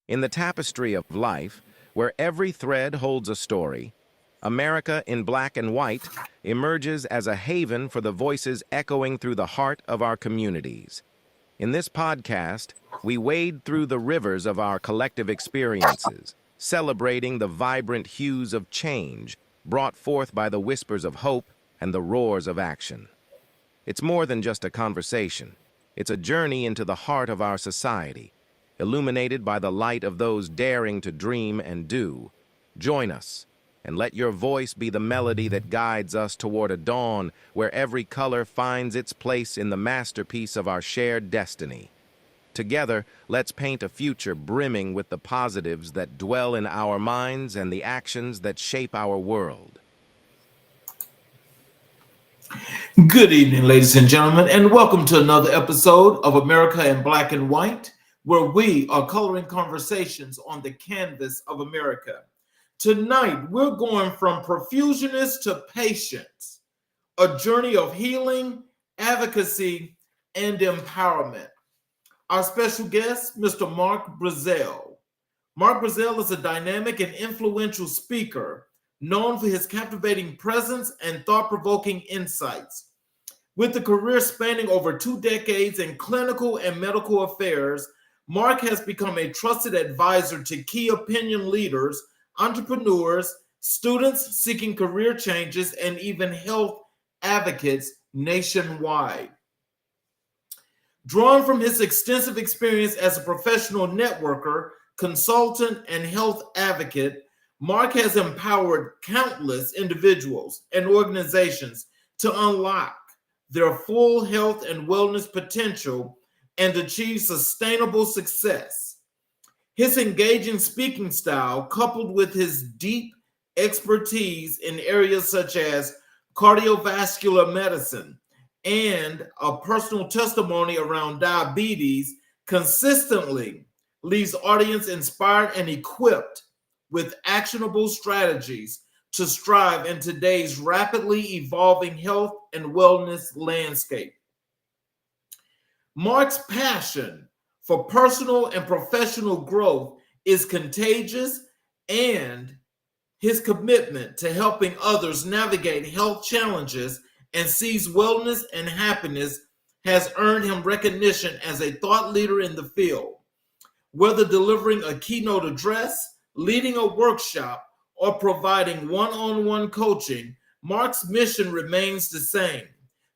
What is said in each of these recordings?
In the tapestry of life, where every thread holds a story, America in Black and White emerges as a haven for the voices echoing through the heart of our communities. In this podcast, we wade through the rivers of our collective experiences, celebrating the vibrant hues of change brought forth by the whispers of hope and the roars of action. It's more than just a conversation. It's a journey into the heart of our society, illuminated by the light of those daring to dream and do. Join us, and let your voice be the melody that guides us toward a dawn where every color finds its place in the masterpiece of our shared destiny. Together, let's paint a future brimming with the positives that dwell in our minds and the actions that shape our world. Good evening, ladies and gentlemen, and welcome to another episode of America in Black and White, where we are coloring conversations on the canvas of America. Tonight, we're going from perfusionist to patient, a journey of healing, advocacy, and empowerment. Our special guest, Mr. Mark Brezzell. Mark Brezzell is a dynamic and influential speaker known for his captivating presence and thought-provoking insights. With a career spanning over 2 decades in clinical and medical affairs, Mark has become a trusted advisor to key opinion leaders, entrepreneurs, students seeking career changes, and even health advocates nationwide. Drawn from his extensive experience as a professional networker, consultant, and health advocate, Mark has empowered countless individuals and organizations to unlock their full health and wellness potential and achieve sustainable success. His engaging speaking style, coupled with his deep expertise in areas such as cardiovascular medicine and a personal testimony around diabetes, consistently leaves audience inspired and equipped with actionable strategies to strive in today's rapidly evolving health and wellness landscape. Mark's passion for personal and professional growth is contagious, and his commitment to helping others navigate health challenges and seize wellness and happiness has earned him recognition as a thought leader in the field. Whether delivering a keynote address, leading a workshop, or providing one-on-one coaching, Mark's mission remains the same: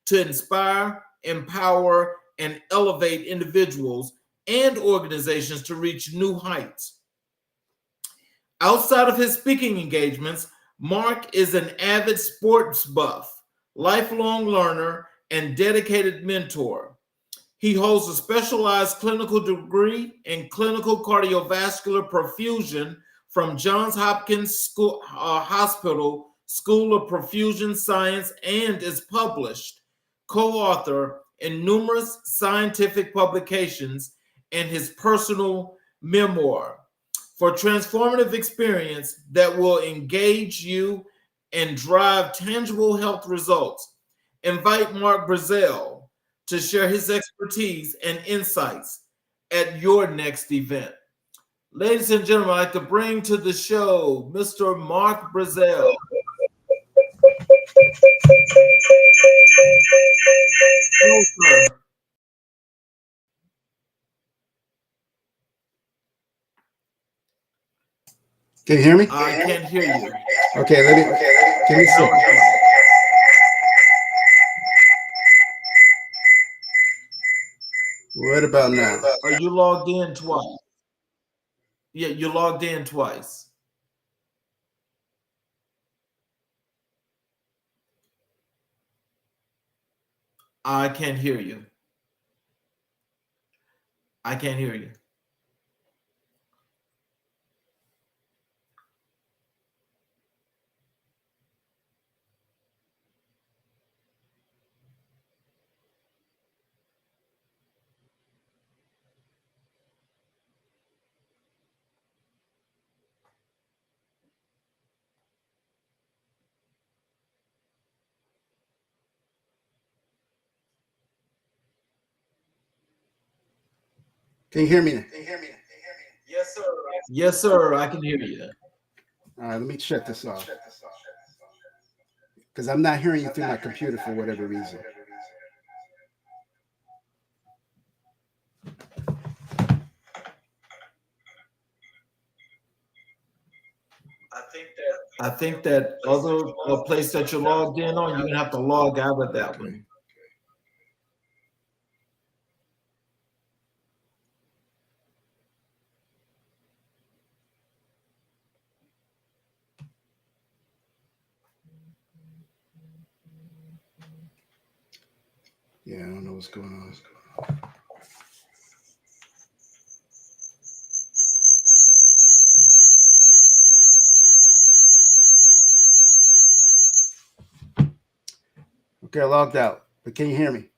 to inspire, empower, and elevate individuals and organizations to reach new heights. Outside of his speaking engagements, Mark is an avid sports buff, lifelong learner, and dedicated mentor. He holds a specialized clinical degree in clinical cardiovascular perfusion from Johns Hopkins Hospital School of Perfusion Science and is published co-author in numerous scientific publications and his personal memoir. For transformative experience that will engage you and drive tangible health results, invite Mark Brezzell to share his expertise and insights at your next event. Ladies and gentlemen, I'd like to bring to the show Mr. Mark Brezzell. Hello, sir. Can you hear me? I can't hear you. Okay, give me a second. What about now? Are you logged in twice? Yeah, you logged in twice. I can't hear you. I can't hear you. Can you hear me? Yes, sir. Yes, sir. I can hear you. All right, let me shut this off because I'm not hearing you through my computer for whatever reason. I think that other place that you're logged in on, you're gonna have to log out of that one. Yeah, I don't know what's going on. Okay, I logged out, but can you hear me?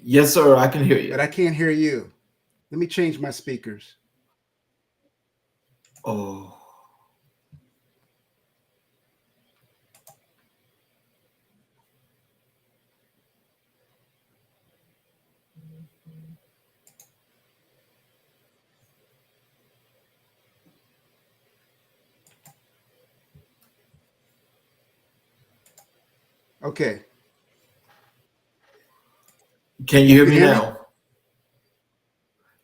Yes, sir. I can hear you. But I can't hear you. Let me change my speakers. Oh. Okay. Can you hear You me hear me? now?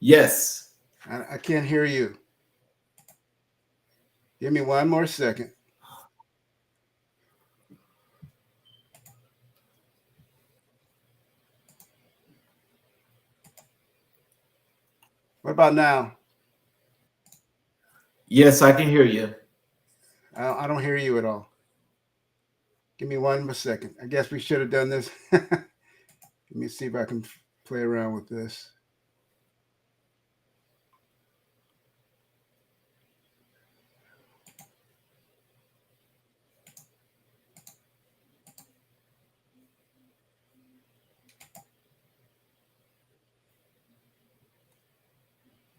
Yes. I can't hear you. Give me one more second. What about now? Yes, I can hear you. I don't hear you at all. Give me one more second. I guess we should have done this. Let me see if I can play around with this.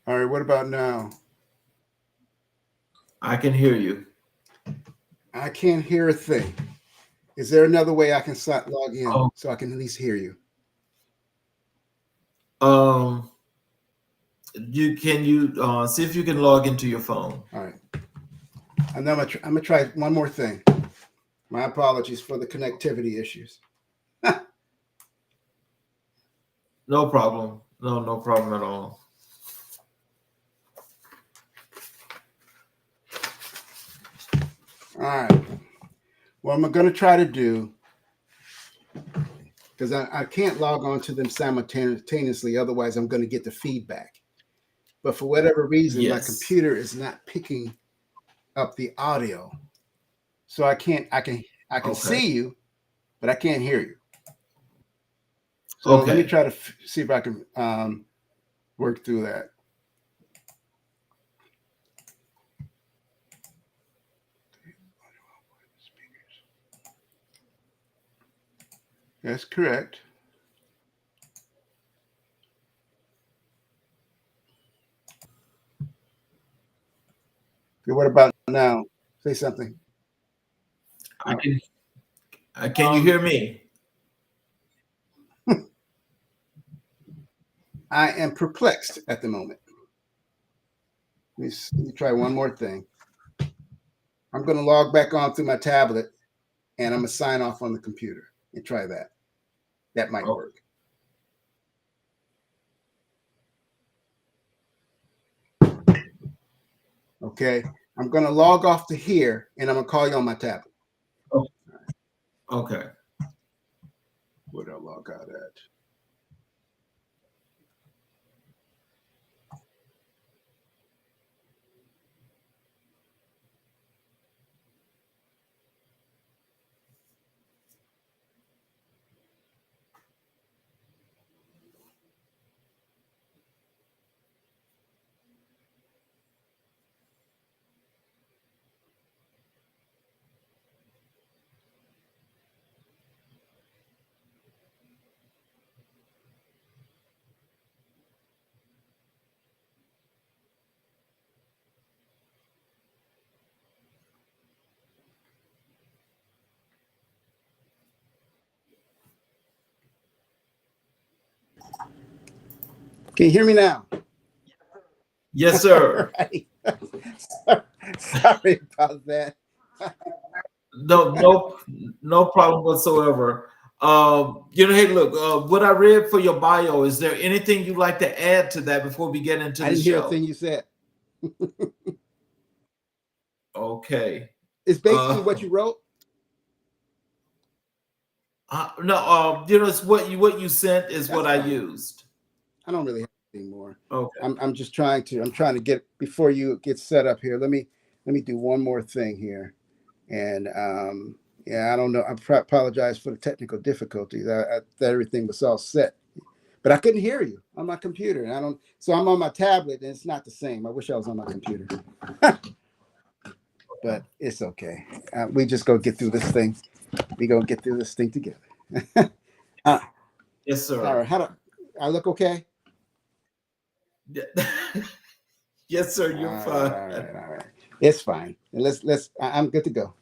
All right, what about now? I can hear you. I can't hear a thing. Is there another way I can log in Oh. so I can at least hear you? You see if you can log into your phone. All right. And then I'm gonna try one more thing. My apologies for the connectivity issues. No problem. No problem at all. All right. What I'm going to try to do, because I can't log on to them simultaneously, otherwise I'm going to get the feedback. But for whatever reason, my computer is not picking up the audio, so I can see you, but I can't hear you. So let me try to see if I can work through that. That's correct. Okay, what about now? Say something. Can you hear me? I am perplexed at the moment. Let me try one more thing. I'm going to log back on through my tablet, and I'm going to sign off on the computer and try that. That might work. Okay. I'm going to log off to here, and I'm going to call you on my tablet. Okay. Where do I log out at? Can you hear me now? Yes, sir. Right. Sorry about that. No problem whatsoever. Hey, look, what I read for your bio, is there anything you'd like to add to that before we get into I the didn't hear a show? thing you said. Okay. It's basically what you wrote. No, it's what you sent is That's what I fine. used. I don't really have anything more. Okay. I'm just trying to get, before you get set up here. Let me do one more thing here. And yeah, I don't know. I apologize for the technical difficulties. I thought everything was all set, but I couldn't hear you on my computer. And I don't, so I'm on my tablet and it's not the same. I wish I was on my computer, but it's okay. We just go get through this thing. We gonna get through this thing together. Yes, sir. All right. How do I look? Okay. Yes, sir. You're fine. All right. It's fine. Let's. I'm good to go.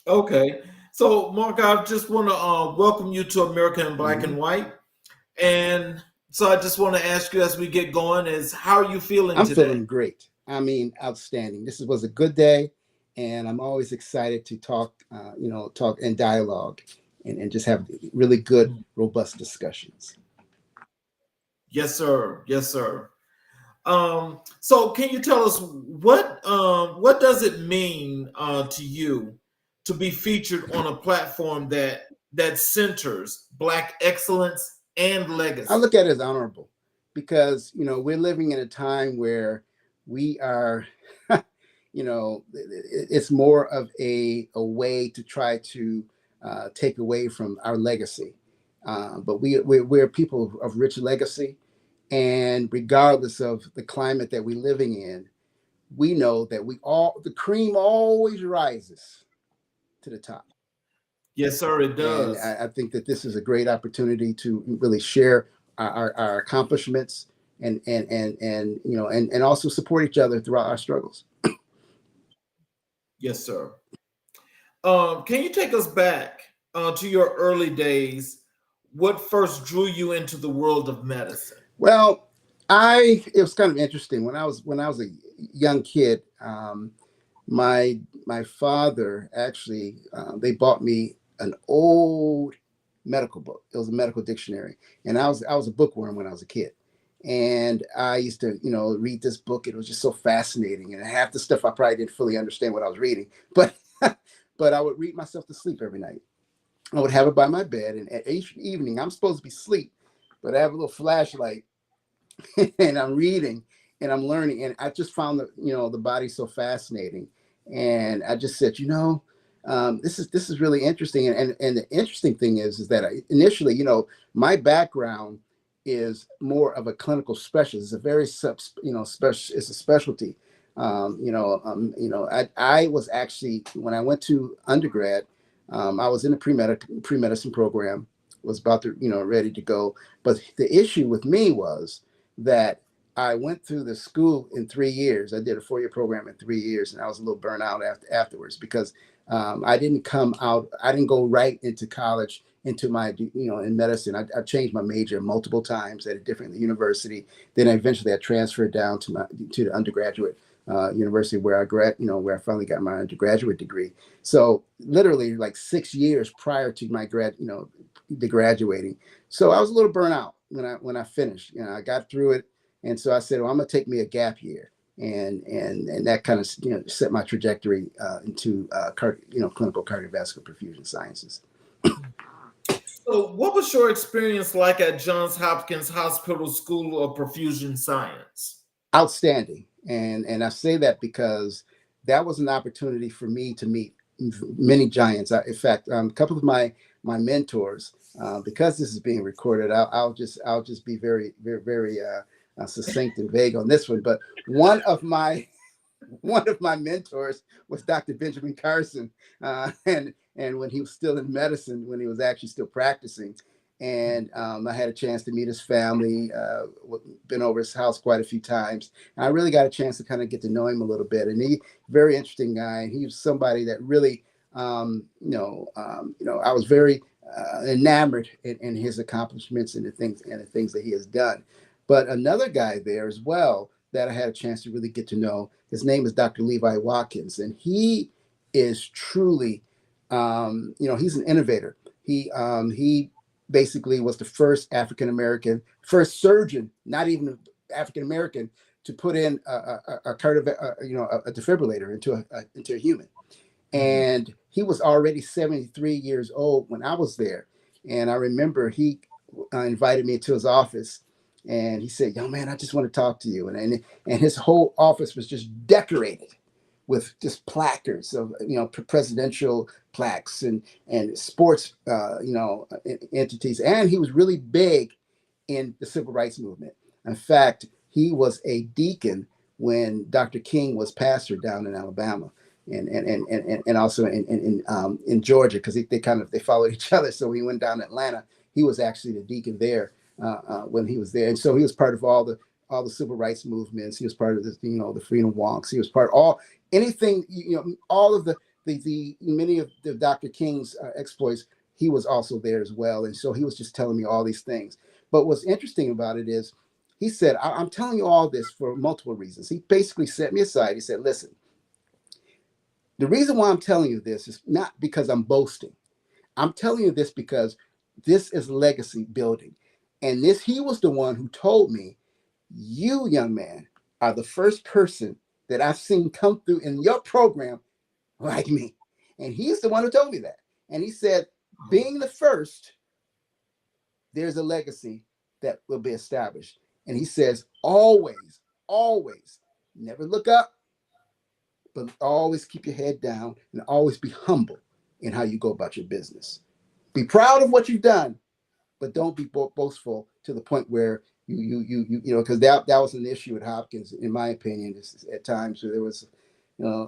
Okay. So, Mark, I just want to welcome you to America in Black and White. And so I just want to ask you as we get going is, how are you feeling I'm today? feeling great. I mean, outstanding. This was a good day, and I'm always excited to talk, talk and dialogue and just have really good, robust discussions. Yes, sir. Yes, sir. So can you tell us what does it mean to you to be featured on a platform that centers Black excellence and legacy? I look at it as honorable because, we're living in a time where we are, it's more of a way to try to take away from our legacy. But we're people of rich legacy. And regardless of the climate that we're living in, we know that the cream always rises to the top. Yes, sir, it does. And I think that this is a great opportunity to really share our accomplishments and also support each other throughout our struggles. Yes, sir. Can you take us back to your early days? What first drew you into the world of medicine? Well, it was kind of interesting when I was a young kid. My father actually, they bought me an old medical book. It was a medical dictionary, and I was a bookworm when I was a kid. And I used to, read this book. It was just so fascinating, and half the stuff I probably didn't fully understand what I was reading, but but I would read myself to sleep every night. I would have it by my bed, and at each evening, I'm supposed to be asleep, but I have a little flashlight, and I'm reading, and I'm learning, and I just found the body so fascinating, and I just said, this is really interesting, and the interesting thing is that initially, my background is more of a clinical specialist. It's a very special. It's a specialty. I was actually, when I went to undergrad, I was in a pre-medicine program, was about to, ready to go. But the issue with me was that I went through the school in 3 years. I did a 4-year program in 3 years, and I was a little burnt out afterwards because I didn't go right into college, into my, in medicine. I changed my major multiple times at a different university. Then eventually I transferred down to the undergraduate university where I finally got my undergraduate degree. So literally like 6 years prior to my the graduating. So I was a little burnt out when I finished. I got through it, and so I said, well, I'm gonna take me a gap year, and that kind of set my trajectory into clinical cardiovascular perfusion sciences. So what was your experience like at Johns Hopkins Hospital School of Perfusion Science? Outstanding. And I say that because that was an opportunity for me to meet many giants. In fact, a couple of my mentors, because this is being recorded, I'll just be very, very, very succinct and vague on this one. But one of my mentors was Dr. Benjamin Carson, and when he was still in medicine, when he was actually still practicing. And I had a chance to meet his family, been over his house quite a few times. And I really got a chance to kind of get to know him a little bit. And very interesting guy. And he was somebody that really, I was very enamored in his accomplishments and the things that he has done. But another guy there as well that I had a chance to really get to know, his name is Dr. Levi Watkins, and he is truly, he's an innovator. He basically was the first African American, first surgeon, not even African American, to put in a defibrillator into a human. And he was already 73 years old when I was there. And I remember he invited me to his office, and he said, "Young man, I just want to talk to you." And his whole office was just decorated with just placards of presidential plaques and sports entities. And he was really big in the civil rights movement. In fact, he was a deacon when Dr. King was pastor down in Alabama, and also in Georgia, because they followed each other. So when he went down to Atlanta, he was actually the deacon there when he was there, and so he was part of all the civil rights movements. He was part of the freedom walks. He was part of all of the many of the Dr. King's exploits. He was also there as well, and so he was just telling me all these things. But what's interesting about it is, he said, I'm telling you all this for multiple reasons. He basically set me aside. He said, listen, the reason why I'm telling you this is not because I'm boasting. I'm telling you this because this is legacy building. And he was the one who told me, you, young man, are the first person that I've seen come through in your program like me. And he's the one who told me that. And he said, being the first, there's a legacy that will be established. And he says, always, always, never look up, but always keep your head down and always be humble in how you go about your business. Be proud of what you've done, but don't be boastful to the point where because that was an issue at Hopkins, in my opinion. At times where there was,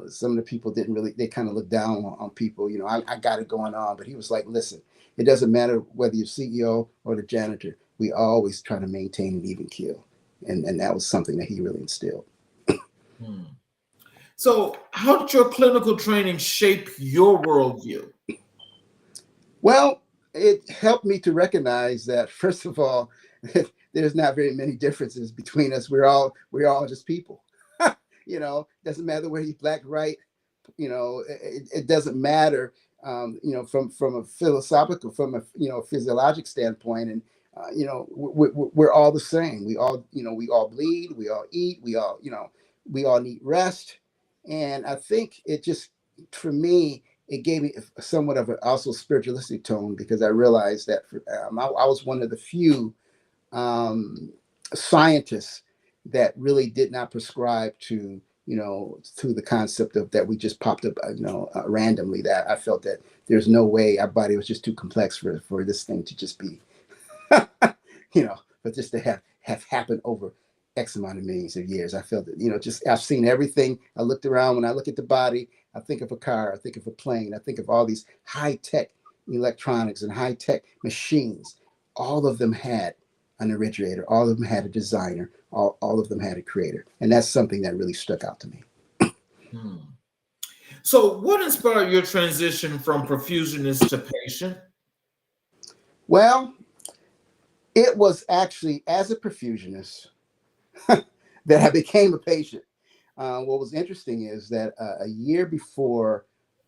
some of the people they kind of looked down on people. I got it going on, but he was like, listen, it doesn't matter whether you're CEO or the janitor. We always try to maintain an even keel. And that was something that he really instilled. So how did your clinical training shape your worldview? Well, it helped me to recognize that, first of all, there's not very many differences between us. We're all just people. Doesn't matter whether you're black, right. It doesn't matter, from a philosophical, from a physiologic standpoint. And, we're all the same. We all bleed, we all eat, we all need rest. And I think it just, for me, it gave me somewhat of an also spiritualistic tone, because I realized that I was one of the few scientists that really did not prescribe to the concept of that we just popped up randomly. That I felt that there's no way our body was just too complex for this thing to just be but just to have happened over X amount of millions of years. I felt that, I've seen everything. I looked around. When I look at the body, I think of a car, I think of a plane, I think of all these high-tech electronics and high-tech machines. All of them had an originator. All of them had a designer. All of them had a creator. And that's something that really stuck out to me. So what inspired your transition from perfusionist to patient? Well, it was actually as a perfusionist that I became a patient. What was interesting is that a year before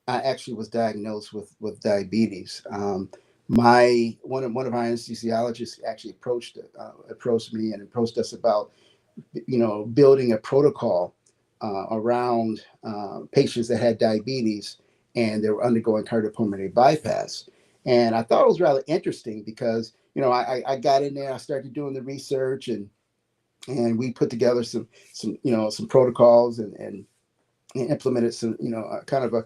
I actually was diagnosed with diabetes, one of our anesthesiologists actually approached me and approached us about building a protocol around patients that had diabetes and they were undergoing cardiopulmonary bypass. And I thought it was rather interesting because I got in there, I started doing the research, and we put together some protocols and implemented some kind of a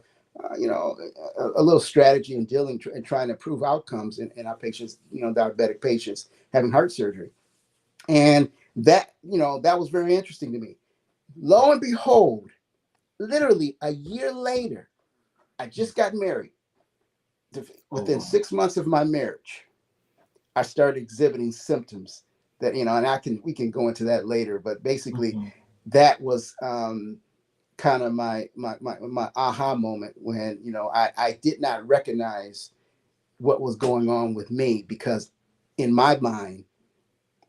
little strategy in dealing and trying to improve outcomes in our patients, diabetic patients having heart surgery. And that was very interesting to me. Lo and behold, literally a year later, I just got married. Within 6 months of my marriage, I started exhibiting symptoms that, and we can go into that later, but basically that was kind of my aha moment when, I did not recognize what was going on with me, because in my mind,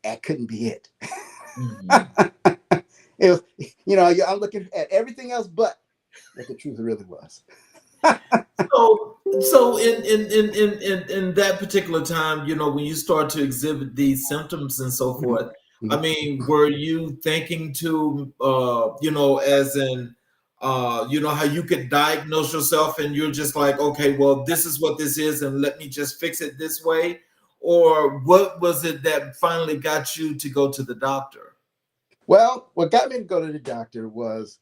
that couldn't be it. Mhm. It was, I'm looking at everything else but what the truth really was. So in that particular time, when you start to exhibit these symptoms and so forth, I mean, were you thinking to, as in, how you could diagnose yourself and you're just like, okay, well, this is what this is, and let me just fix it this way? Or what was it that finally got you to go to the doctor? Well, what got me to go to the doctor was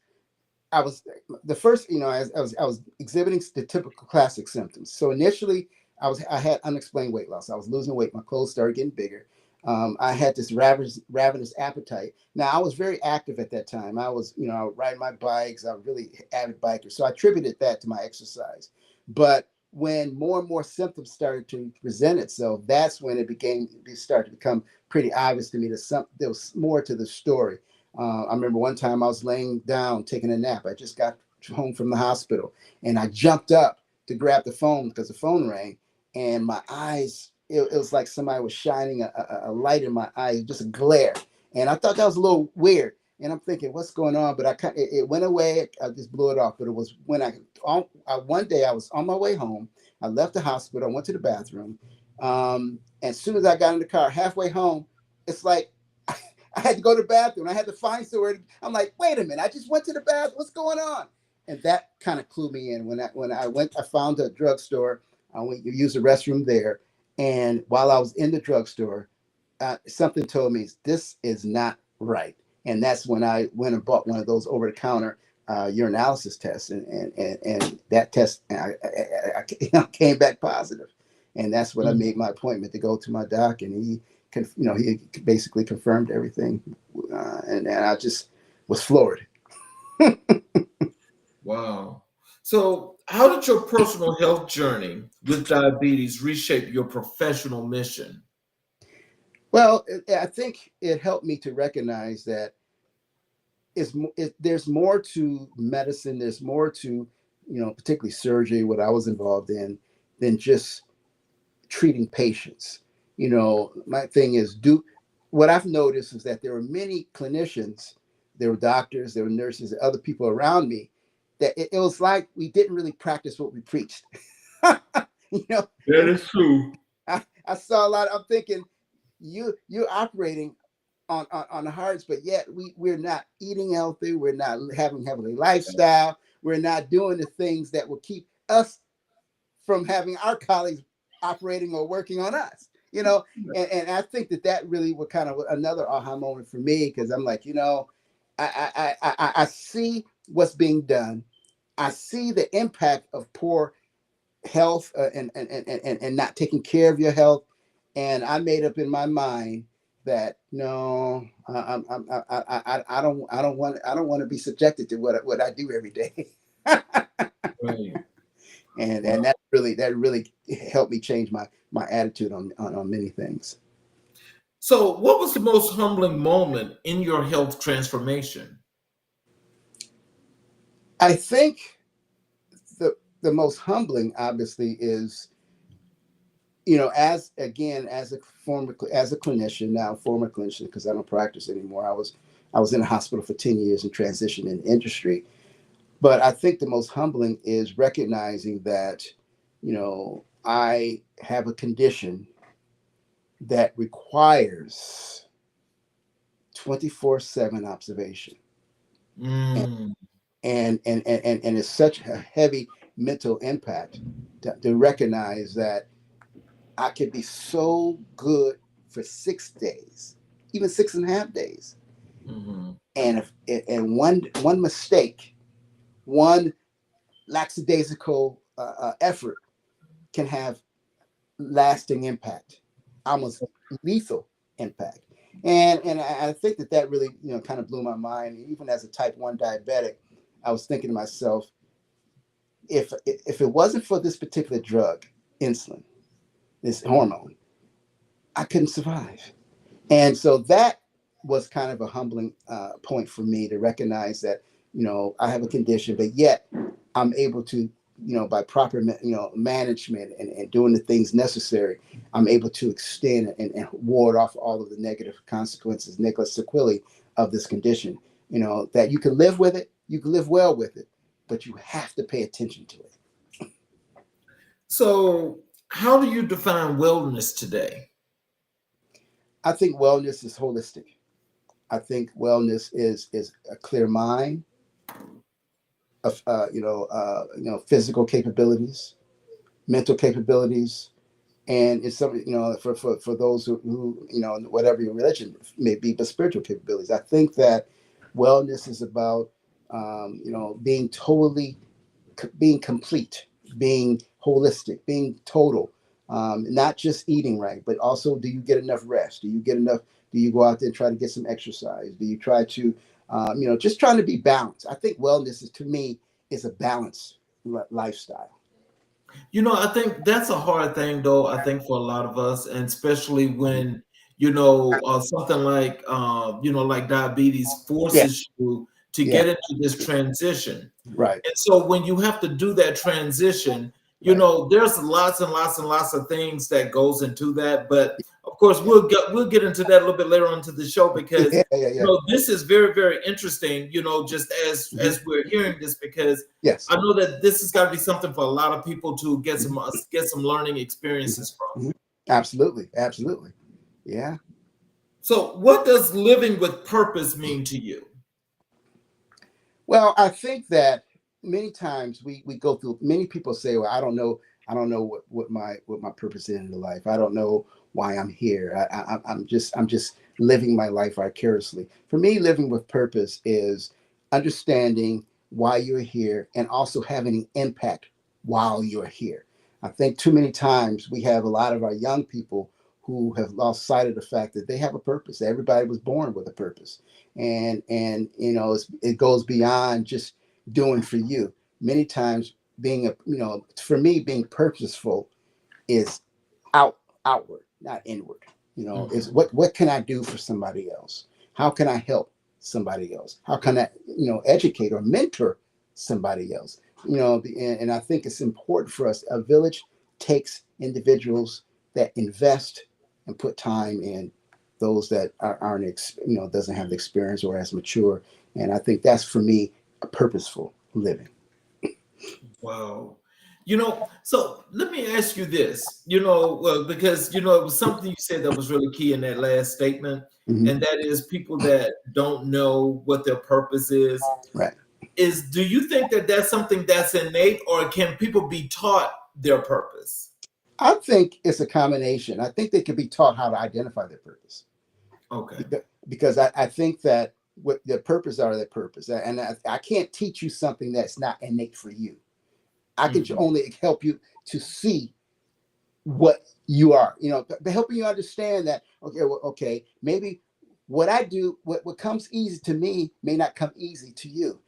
I was the first, I was exhibiting the typical classic symptoms. So initially, I had unexplained weight loss. I was losing weight. My clothes started getting bigger. I had this ravenous appetite. Now I was very active at that time. I was, I would ride my bikes. I was really avid biker. So I attributed that to my exercise. But when more and more symptoms started to present itself, that's when it started to become pretty obvious to me that there was more to the story. I remember one time I was laying down taking a nap. I just got home from the hospital and I jumped up to grab the phone because the phone rang, and my eyes, it was like somebody was shining a light in my eyes, just a glare. And I thought that was a little weird. And I'm thinking, what's going on? But it went away. I just blew it off. But it was when one day I was on my way home. I left the hospital. I went to the bathroom. And as soon as I got in the car, halfway home, it's like I had to go to the bathroom. I had to find somewhere. I'm like, wait a minute, I just went to the bathroom. What's going on? And that kind of clued me in. When I went, I found a drugstore. I went to use the restroom there. And while I was in the drugstore, something told me this is not right. And that's when I went and bought one of those over-the-counter urinalysis tests, and that test I came back positive. And that's when I made my appointment to go to my doc, and he basically confirmed everything, and I just was floored. Wow. So, how did your personal health journey with diabetes reshape your professional mission? Well, I think it helped me to recognize that there's more to medicine. There's more to, particularly surgery, what I was involved in, than just treating patients. My thing is, what I've noticed is that there were many clinicians, there were doctors, there were nurses, other people around me, that it was like we didn't really practice what we preached. you know, That is true. I saw a lot. I'm thinking, you're operating on the hearts, but yet we're not eating healthy. We're not having healthy lifestyle. We're not doing the things that will keep us from having our colleagues operating or working on us. And I think that really was kind of another aha moment for me, because I'm like, I see what's being done. I see the impact of poor health, and not taking care of your health. And I made up in my mind that no, I don't want to be subjected to what I do every day. Right. And that really helped me change my attitude on many things. So, what was the most humbling moment in your health transformation? I think the most humbling, obviously, is, as a clinician now, former clinician, because I don't practice anymore. I was in a hospital for 10 years and transitioned in industry. But I think the most humbling is recognizing that, I have a condition that requires 24/7 observation. And Mm, and it's such a heavy mental impact to recognize that I could be so good for 6 days, even 6.5 days. mhm. And one mistake, one lackadaisical effort can have lasting impact, almost lethal impact. And I think that really, kind of blew my mind. Even as a type 1 diabetic, I was thinking to myself, if it wasn't for this particular drug, insulin, this hormone, I couldn't survive. And so that was kind of a humbling point for me to recognize that, I have a condition, but yet I'm able to by proper management and doing the things necessary, I'm able to extend and ward off all of the negative consequences, negative sequelae of this condition. That you can live with it, you can live well with it, but you have to pay attention to it. So how do you define wellness today? I think wellness is holistic. I think wellness is a clear mind, of physical capabilities, mental capabilities, and it's something for those who whatever your religion may be, but spiritual capabilities. I think that wellness is about being complete, being holistic, being total. Not just eating right, but also, do you get enough rest? Do you go out there and try to get some exercise? Do you try to, just trying to be balanced? I think wellness to me is a balanced lifestyle. I think that's a hard thing, though, I think for a lot of us, and especially when, something like, like diabetes forces you to get into this transition. Right. And so when you have to do that transition, there's lots and lots and lots of things that goes into that. But of course, we'll get into that a little bit later on to the show, because this is very, very interesting. Just as we're hearing this, because I know that this has got to be something for a lot of people to get some learning experiences from. Absolutely, yeah. So, what does living with purpose mean to you? Well, I think that many times we go through, many people say, well, I don't know what my purpose is in life. I don't know why I'm here. I'm just living my life vicariously. For me, living with purpose is understanding why you're here and also having an impact while you're here. I think too many times we have a lot of our young people who have lost sight of the fact that they have a purpose. Everybody was born with a purpose. And it goes beyond just doing for you. Many times for me, being purposeful is outward, not inward. Is what can I do for somebody else? How can I help somebody else? How can I educate or mentor somebody else? And I think it's important for us. A village takes individuals that invest and put time in those that aren't doesn't have the experience or as mature. And I think that's, for me, a purposeful living. Wow. So let me ask you this, because, it was something you said that was really key in that last statement. Mm-hmm. And that is people that don't know what their purpose is. Right. Do you think that that's something that's innate, or can people be taught their purpose? I think it's a combination. I think they can be taught how to identify their purpose. Okay. Because I think that what their purpose are their purpose. And I can't teach you something that's not innate for you. I can only help you to see what you are, helping you understand that, okay, maybe what I do, what comes easy to me may not come easy to you.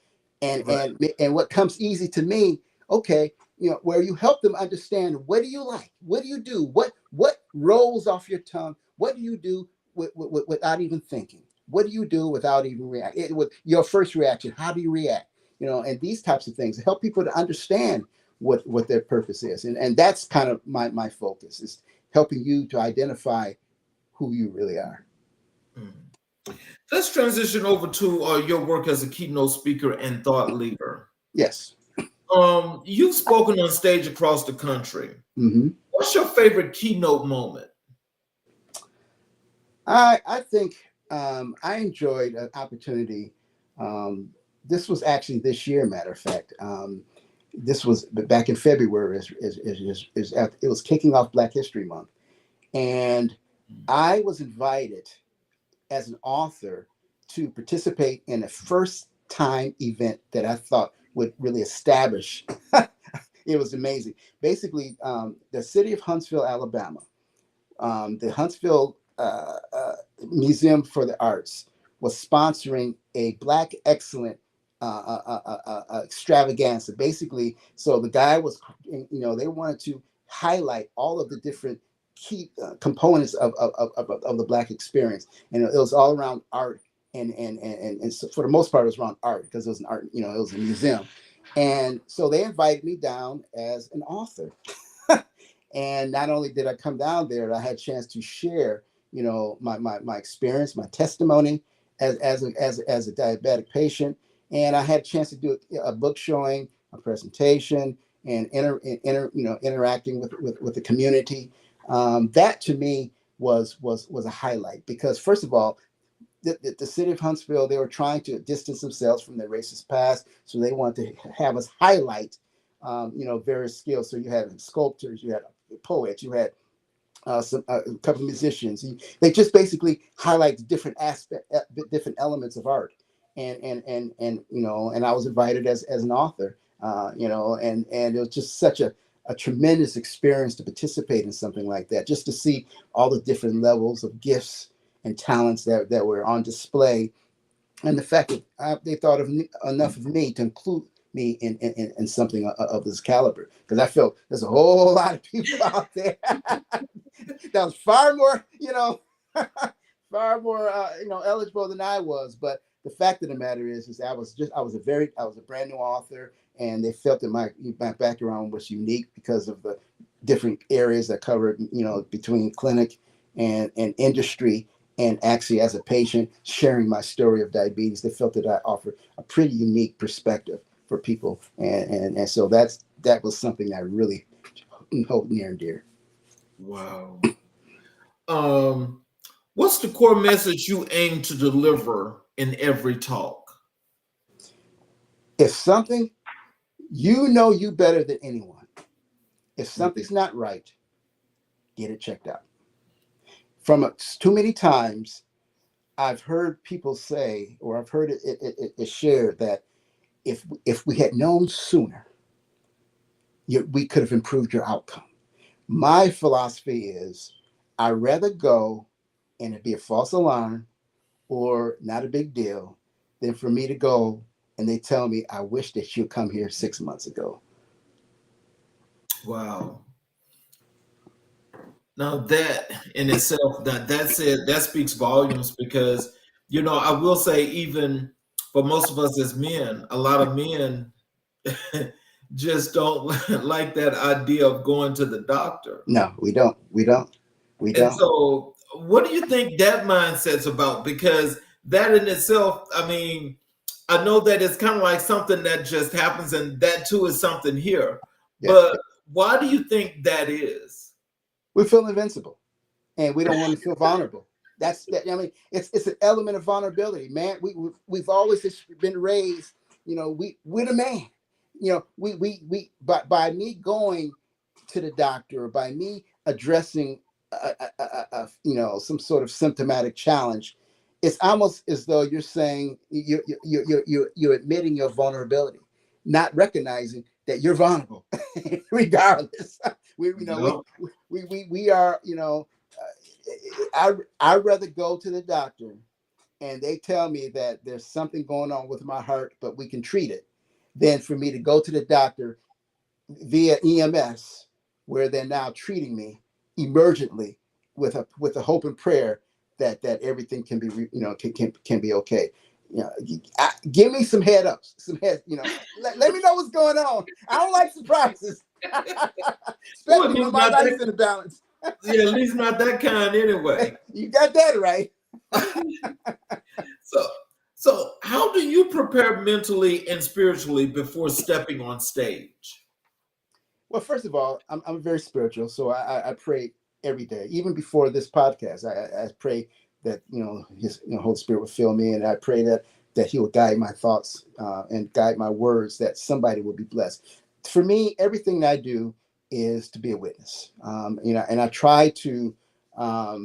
And what comes easy to me, okay, where you help them understand, what do you like? What do you do? What rolls off your tongue? What do you do without even thinking? What do you do without even reacting? With your first reaction, how do you react? And these types of things help people to understand what their purpose is. And that's kind of my focus, is helping you to identify who you really are. Let's transition over to your work as a keynote speaker and thought leader. Yes. You've spoken on stage across the country. Mm-hmm. What's your favorite keynote moment? I think I enjoyed an opportunity. This was actually this year, matter of fact. This was back in February. It was kicking off Black History Month. And I was invited as an author to participate in a first time event that I thought would really establish. It was amazing. Basically, the city of Huntsville, Alabama, the Huntsville Museum for the Arts was sponsoring a Black Excellent extravaganza. Basically, so the guy was, they wanted to highlight all of the different key components of the Black experience, and it was all around art, and so for the most part it was around art, because it was an art, it was a museum. And so they invited me down as an author. And not only did I come down there, I had a chance to share, my experience, my testimony as a diabetic patient. And I had a chance to do a book showing, a presentation, and interacting with the community. That to me was a highlight, because first of all, the city of Huntsville, they were trying to distance themselves from their racist past, so they wanted to have us highlight, various skills. So you had sculptors, you had poets, you had a couple of musicians. They just basically highlight the different different elements of art, and I was invited as an author, and it was just such a tremendous experience to participate in something like that, just to see all the different levels of gifts and talents that were on display, and the fact that they thought of enough of me to include me in something of this caliber, because I felt there's a whole lot of people out there that was far more, far more, eligible than I was. But the fact of the matter is I was a brand new author, and they felt that my background was unique because of the different areas that covered, between clinic and industry, and actually as a patient sharing my story of diabetes. They felt that I offered a pretty unique perspective for people, and so that was something that I really hold near and dear. Wow. What's the core message you aim to deliver in every talk? If something, you better than anyone. If something's not right, get it checked out. Too many times, I've heard people say, or I've heard it shared, that if we had known sooner, we could have improved your outcome. My philosophy is, I'd rather go and it be a false alarm or not a big deal than for me to go and they tell me, I wish that you'd come here 6 months ago. Wow. Now that in itself, that speaks volumes, because, I will say, even for most of us as men, a lot of men just don't like that idea of going to the doctor. No, we don't. And so what do you think that mindset's about? Because that in itself, I know that it's kind of like something that just happens, and that too is something here. Yeah. But why do you think that is? We feel invincible, and we don't want to feel vulnerable. It's an element of vulnerability, man. We've always been raised, we're the man. By me going to the doctor, or by me addressing some sort of symptomatic challenge, it's almost as though you're saying you're admitting your vulnerability, not recognizing that you're vulnerable, regardless. We are, I'd rather go to the doctor and they tell me that there's something going on with my heart, but we can treat it, than for me to go to the doctor via EMS, where they're now treating me emergently with a hope and prayer that everything can be, can be okay. Give me some head ups, let me know what's going on. I don't like surprises, especially when my life's in the balance. Yeah, at least not that kind anyway. You got that right. So how do you prepare mentally and spiritually before stepping on stage? Well, first of all, I'm very spiritual, so I pray every day. Even before this podcast, I pray that His Holy Spirit would fill me, and I pray that He would guide my thoughts and guide my words, that somebody would be blessed. For me, everything that I do is to be a witness, and I try to, I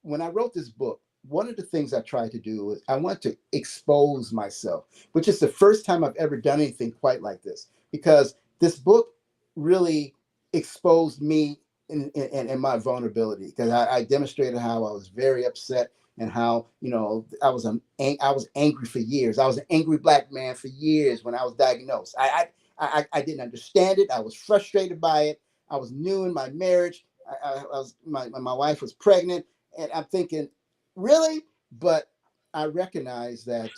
when I wrote this book, one of the things I tried to do is I want to expose myself, which is the first time I've ever done anything quite like this, because this book really exposed me in my vulnerability, because I demonstrated how I was very upset, and how I was angry for years. I was an angry Black man for years when I was diagnosed. I didn't understand it. I was frustrated by it. I was new in my marriage. My wife was pregnant, and I'm thinking, really? But I recognize that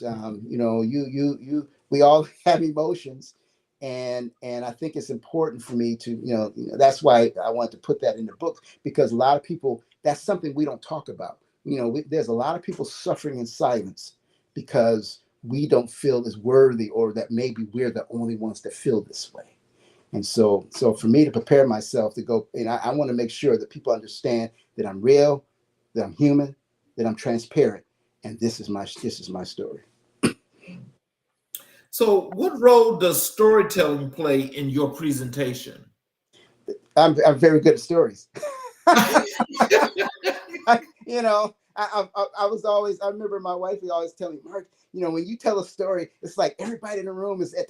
we all have emotions, and I think it's important for me to, that's why I want to put that in the book, because a lot of people, that's something we don't talk about. There's a lot of people suffering in silence because we don't feel as worthy, or that maybe we're the only ones that feel this way. And so for me to prepare myself to go, and I want to make sure that people understand that I'm real, that I'm human, that I'm transparent, and this is my story. So, what role does storytelling play in your presentation? I'm very good at stories. I was always, I remember my wife would always tell me, Mark, when you tell a story, it's like everybody in the room is on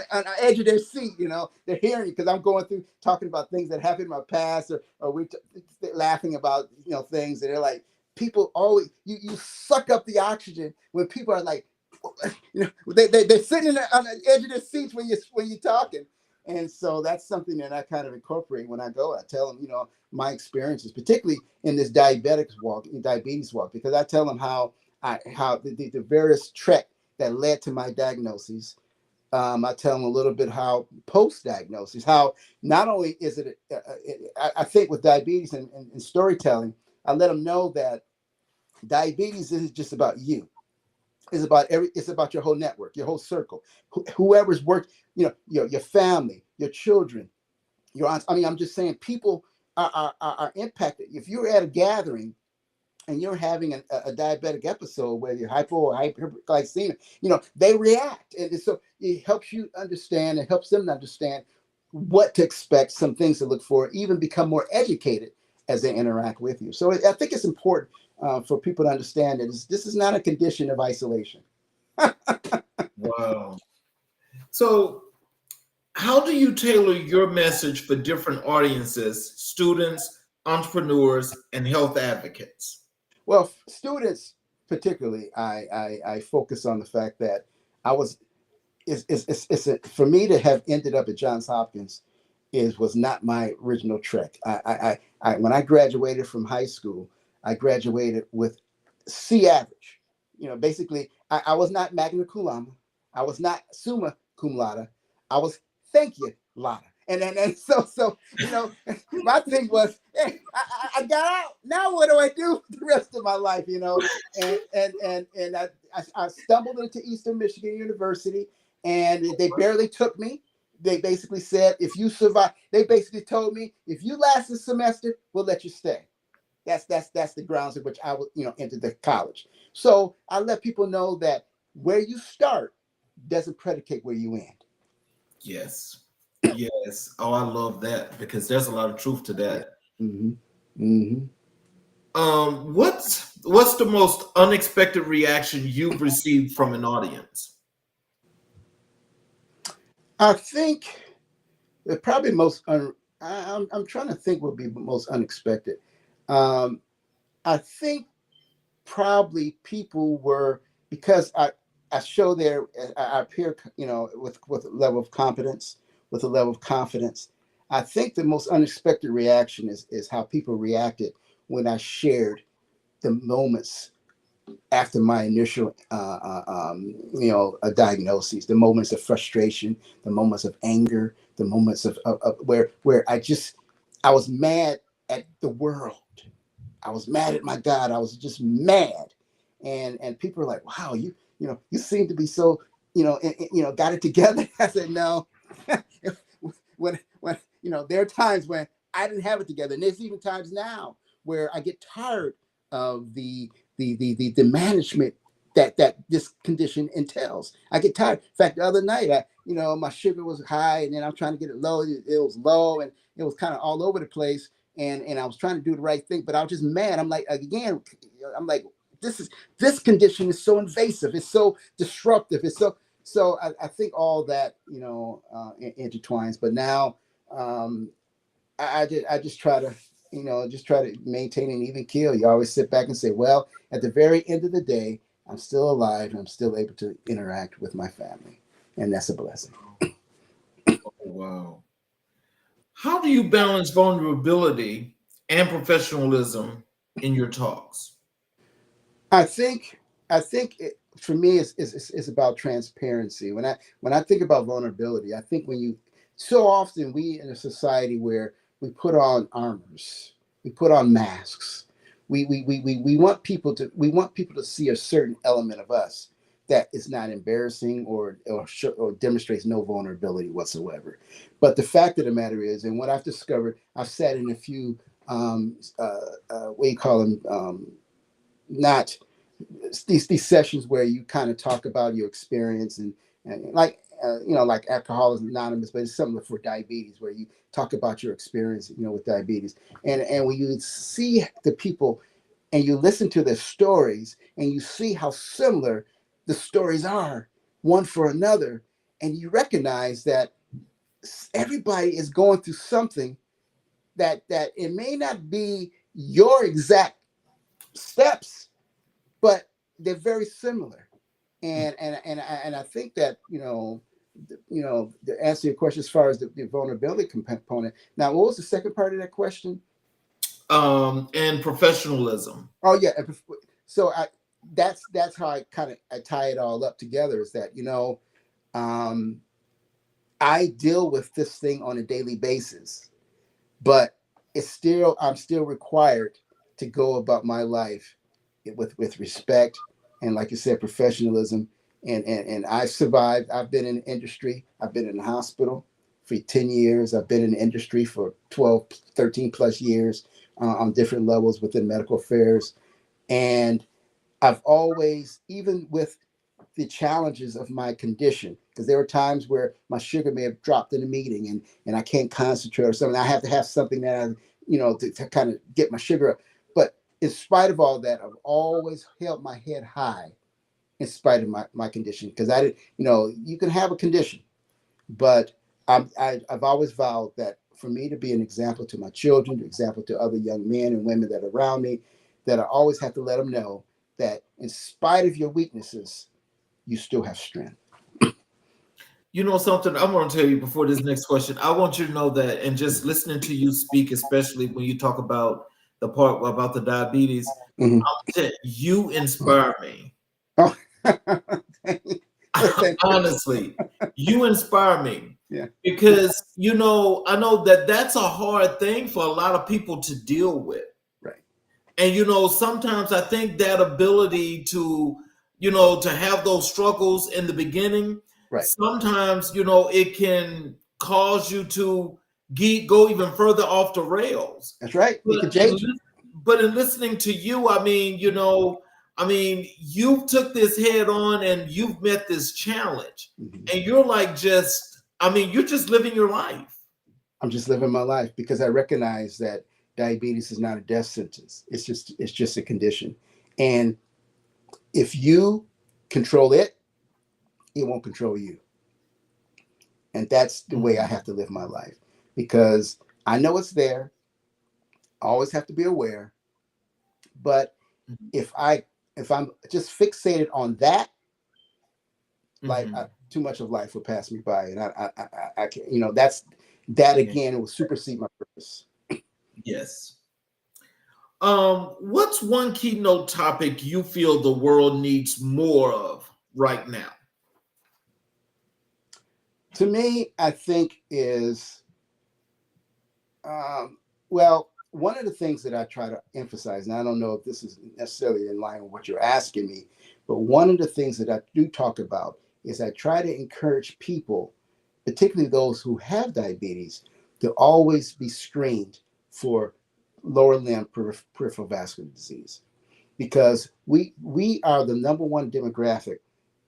the edge of their seat. They're hearing you, because I'm going through talking about things that happened in my past, or we're laughing about things, and they're like, people always, you suck up the oxygen when people are like, they're sitting on the edge of their seats when you're talking. And so that's something that I kind of incorporate when I go. I tell them, my experiences, particularly in this diabetes walk, because I tell them how the various trek that led to my diagnosis. I tell them a little bit how post-diagnosis, how not only is it, I think with diabetes and storytelling, I let them know that diabetes isn't just about you. It's about your whole network, your whole circle, whoever's worked, your family, your children, your aunts. I mean, I'm just saying, people are impacted. If you're at a gathering and you're having a diabetic episode where you're hypo or hyperglycemia, they react. And so it helps you understand, it helps them understand what to expect, some things to look for, even become more educated as they interact with you. So I think it's important for people to understand that this is not a condition of isolation. Wow. So how do you tailor your message for different audiences, students, entrepreneurs, and health advocates? Well, students particularly, I focus on the fact that for me to have ended up at Johns Hopkins was not my original trek. When I graduated from high school, I graduated with C average. Basically, I was not magna cum laude. I was not summa cum laude. I was thank you laude. And so my thing was, hey, I got out. Now what do I do the rest of my life? And I stumbled into Eastern Michigan University, and they barely took me. They basically said, if you survive, they basically told me, if you last the semester, we'll let you stay. That's the grounds in which I would, enter the college. So I let people know that where you start doesn't predicate where you end. Yes. Yes. Oh, I love that, because there's a lot of truth to that. Yeah. Mm-hmm. Mm-hmm. What's the most unexpected reaction you've received from an audience? I think the probably I'm trying to think what would be the most unexpected. I think probably people were, because I show there, I appear, with a level of competence, with a level of confidence. I think the most unexpected reaction is how people reacted when I shared the moments after my initial, a diagnosis, the moments of frustration, the moments of anger, the moments of where I was mad at the world. I was mad at my God. I was just mad. And people are like, wow, you seem to be so, got it together. I said, no. when there are times when I didn't have it together. And there's even times now where I get tired of the management that this condition entails. I get tired. In fact, the other night, my sugar was high, and then I'm trying to get it low. It was low, and it was kind of all over the place. And I was trying to do the right thing, but I was just mad. I'm like, this condition is so invasive. It's so disruptive. It's so I think all that, intertwines. But now I just try to, maintain an even keel. You always sit back and say, well, at the very end of the day, I'm still alive and I'm still able to interact with my family. And that's a blessing. Oh, wow. How do you balance vulnerability and professionalism in your talks? I think for me, it's about transparency. When I think about vulnerability, I think so often we in a society where we put on armors, we put on masks, we want people to see a certain element of us that is not embarrassing or demonstrates no vulnerability whatsoever. But the fact of the matter is, and what I've discovered, I've sat in a few what do you call them? Not these sessions where you kind of talk about your experience and like like Alcoholics Anonymous, but it's something for diabetes where you talk about your experience with diabetes, and when you see the people and you listen to their stories and you see how similar the stories are one for another, and you recognize that everybody is going through something that it may not be your exact steps, but they're very similar. And I think that to answer your question as far as the vulnerability component. Now, what was the second part of that question? And professionalism. Oh yeah. So that's how I tie it all up together. Is that I deal with this thing on a daily basis, but I'm still required to go about my life with respect and, like you said, professionalism. And I've survived. I've been in the industry. I've been in the hospital for 10 years. I've been in the industry for 12, 13 plus years on different levels within medical affairs. And I've always, even with the challenges of my condition, because there were times where my sugar may have dropped in a meeting and I can't concentrate or something. I have to have something that to kind of get my sugar up. But in spite of all that, I've always held my head high in spite of my condition, because I didn't, you can have a condition, but I've always vowed that for me to be an example to my children, an example to other young men and women that are around me, that I always have to let them know that in spite of your weaknesses, you still have strength. You know something, I'm going to tell you before this next question. I want you to know that, and just listening to you speak, especially when you talk about the part about the diabetes, you inspire me. Oh. Honestly, you inspire me. Yeah. Because, I know that that's a hard thing for a lot of people to deal with. Right. And, sometimes I think that ability to, to have those struggles in the beginning, right. Sometimes, it can cause you to go even further off the rails. That's right. It can change you. But in listening to you, you took this head on and you've met this challenge, and you're like, you're just living your life. I'm just living my life because I recognize that diabetes is not a death sentence. It's just a condition. And if you control it, it won't control you. And that's the way I have to live my life, because I know it's there. I always have to be aware. But if I'm just fixated on that, like too much of life will pass me by, and I can't. That again will supersede my purpose. Yes. What's one keynote topic you feel the world needs more of right now? To me, I think is, one of the things that I try to emphasize, and I don't know if this is necessarily in line with what you're asking me, but one of the things that I do talk about is I try to encourage people, particularly those who have diabetes, to always be screened for lower limb peripheral vascular disease, because we are the number one demographic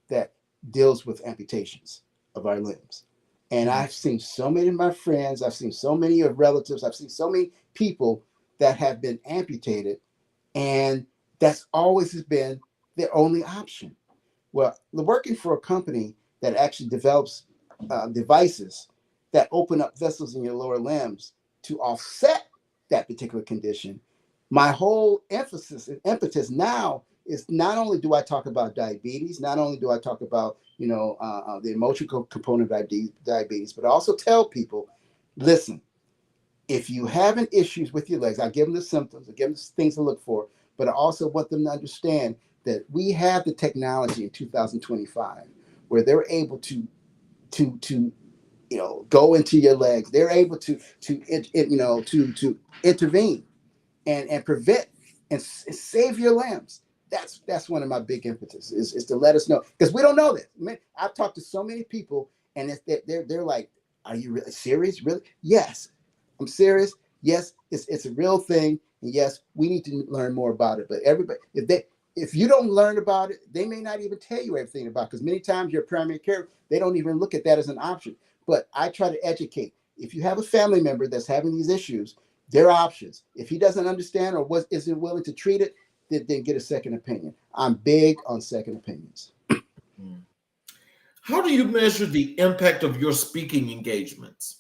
that deals with amputations of our limbs. And I've seen so many of my friends, I've seen so many of relatives, I've seen so many people that have been amputated, and that's always been their only option. Well, working for a company that actually develops devices that open up vessels in your lower limbs to offset that particular condition, my whole emphasis and impetus now is not only do I talk about diabetes, not only do I talk about the emotional component of diabetes, but I also tell people, listen, if you having issues with your legs, I give them the symptoms, I give them things to look for, but I also want them to understand that we have the technology in 2025 where they're able to go into your legs. They're able to intervene and prevent and save your limbs. That's one of my big impetus is to let us know, because we don't know this. I've talked to so many people, and they're like, "Are you really serious? Really? Yes, I'm serious. Yes, it's a real thing, and yes, we need to learn more about it." But everybody, if you don't learn about it, they may not even tell you everything about it, because many times your primary care, they don't even look at that as an option. But I try to educate. If you have a family member that's having these issues, there are options. If he doesn't understand or isn't willing to treat it, then get a second opinion. I'm big on second opinions. How do you measure the impact of your speaking engagements?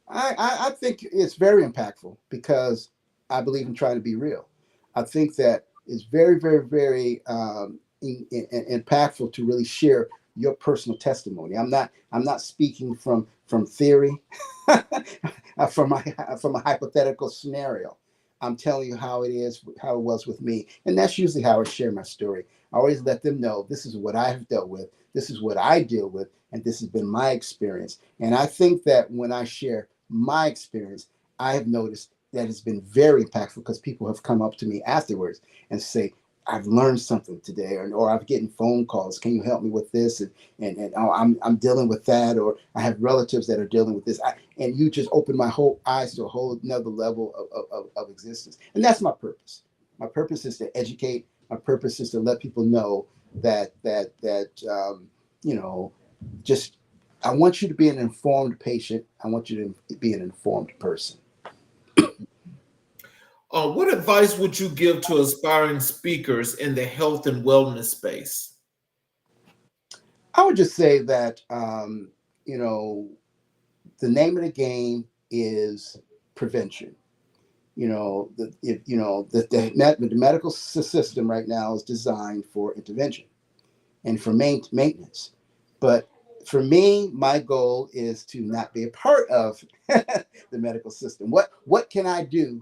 I think it's very impactful because I believe in trying to be real. I think that it's very, very, very impactful to really share your personal testimony. I'm not speaking from theory, from a hypothetical scenario. I'm telling you how it is, how it was with me, and that's usually how I share my story. I always let them know this is what I've dealt with, this is what I deal with, and this has been my experience. And I think that when I share my experience, I have noticed that it's been very impactful, because people have come up to me afterwards and say, "I've learned something today," or "I'm getting phone calls. Can you help me with this?" And oh, I'm dealing with that, or I have relatives that are dealing with this. And you just open my whole eyes to a whole another level of existence. And that's my purpose. My purpose is to educate. My purpose is to let people know that just I want you to be an informed patient. I want you to be an informed person. What advice would you give to aspiring speakers in the health and wellness space? I would just say that, the name of the game is prevention. The medical system right now is designed for intervention and for maintenance. But for me, my goal is to not be a part of the medical system. What can I do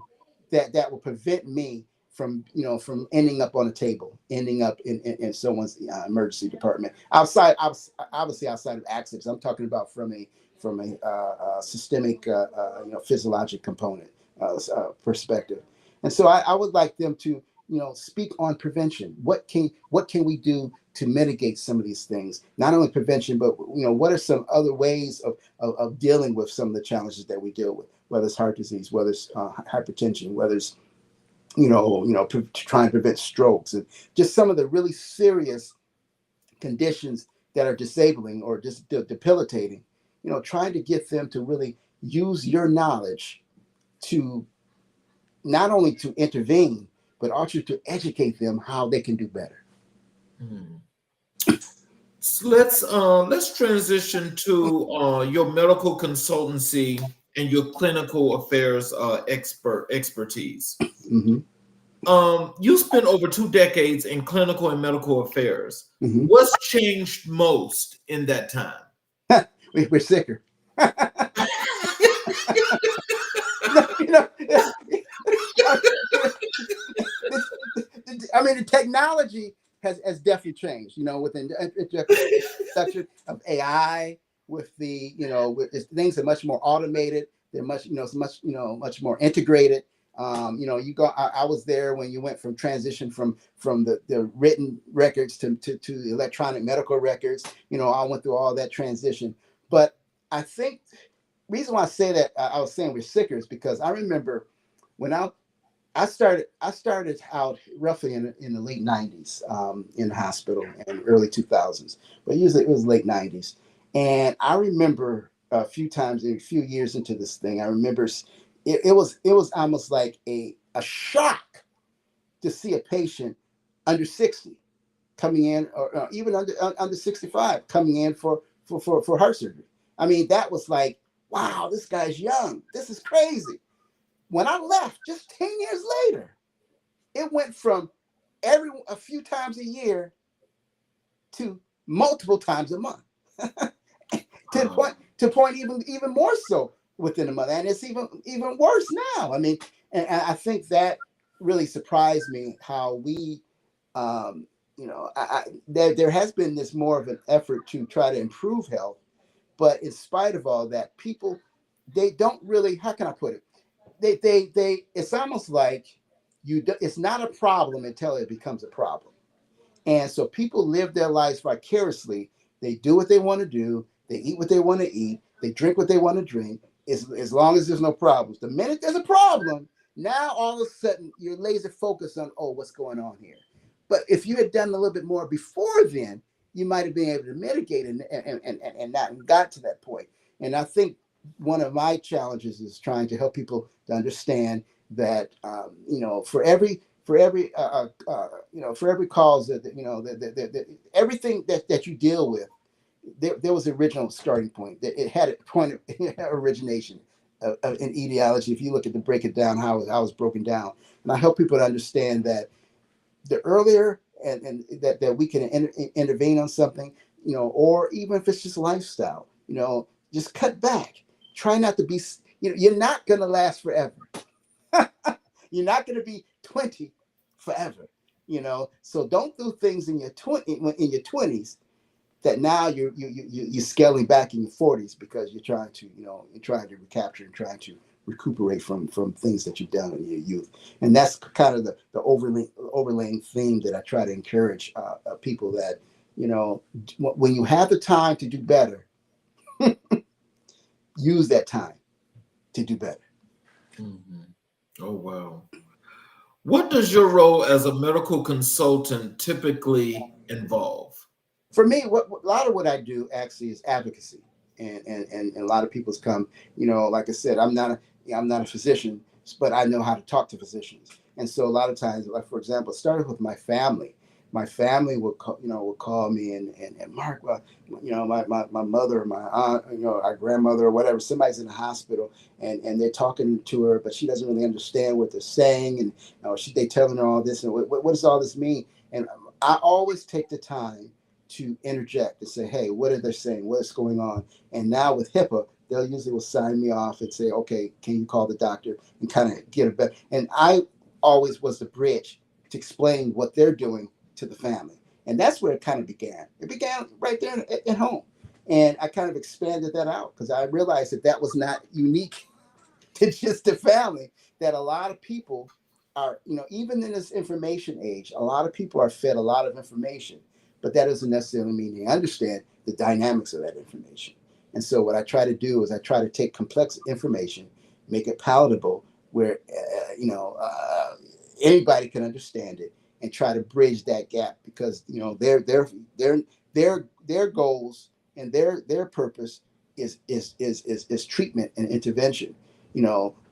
that will prevent me from ending up on a table, ending up in someone's emergency department, obviously outside of accidents. I'm talking about from a systemic physiologic component perspective. And so I would like them to speak on prevention. What can we do to mitigate some of these things? Not only prevention, but what are some other ways of dealing with some of the challenges that we deal with, whether it's heart disease, whether it's hypertension, whether it's trying to prevent strokes, and just some of the really serious conditions that are disabling or just debilitating. Trying to get them to really use your knowledge to not only to intervene, but also to educate them how they can do better. So let's transition to your medical consultancy and your clinical affairs expertise. Mm-hmm. You spent over 2 decades in clinical and medical affairs. Mm-hmm. What's changed most in that time? We're sicker. I mean, the technology has definitely changed. Within the introduction of AI, with things are much more automated. They're much more integrated. I was there when you went from transition from the written records to the electronic medical records. I went through all that transition. But I think reason why I say that I was saying we're sicker is because I remember when I started out roughly in the late 90s in the hospital and early 2000s, but usually it was late 90s. And I remember a few years into this thing, I remember it was almost like a shock to see a patient under 60 coming in, or even under 65 coming in for heart surgery. I mean, that was like, wow, this guy's young. This is crazy. When I left, just 10 years later, it went from a few times a year to multiple times a month. to the point even more so within a month. And it's even worse now. I mean, and I think that really surprised me how we There has been this more of an effort to try to improve health, but in spite of all that, people, they don't really, how can I put it? It's almost like it's not a problem until it becomes a problem. And so people live their lives vicariously. They do what they want to do. They eat what they want to eat. They drink what they want to drink, as long as there's no problems. The minute there's a problem, now all of a sudden you're laser focused on, oh, what's going on here? But if you had done a little bit more before then, you might have been able to mitigate and not got to that point. And I think one of my challenges is trying to help people to understand that, for every cause that everything that you deal with, there was an original starting point. It had a point of origination in etiology. If you look at break it down, how it was broken down, and I help people to understand that the earlier and that we can intervene on something, or even if it's just lifestyle, just cut back. Try not to be. You're not going to last forever. You're not going to be 20 forever, So don't do things in your 20s that now you're scaling back in your 40s because you're trying to recapture and trying to recuperate from things that you've done in your youth. And that's kind of the overlaying theme that I try to encourage people that, when you have the time to do better, use that time to do better. Mm-hmm. Oh, wow. What does your role as a medical consultant typically involve? For me, a lot of what I do actually is advocacy, and a lot of people's come. Like I said, I'm not a physician, but I know how to talk to physicians, and so a lot of times, like for example, it started with my family. My family would call me and Mark, my mother, my aunt, our grandmother or whatever, somebody's in the hospital and they're talking to her, but she doesn't really understand what they're saying, and they telling her all this, and what does all this mean? And I always take the time to interject and say, hey, what are they saying? What's going on? And now with HIPAA, they'll usually will sign me off and say, okay, can you call the doctor and kind of get a better. And I always was the bridge to explain what they're doing to the family. And that's where it kind of began. It began right there at home. And I kind of expanded that out because I realized that was not unique to just the family, that a lot of people are, even in this information age, a lot of people are fed a lot of information, but that doesn't necessarily mean they understand the dynamics of that information. And so what I try to do is I try to take complex information, make it palatable where, anybody can understand it, and try to bridge that gap because, their goals and their purpose is treatment and intervention,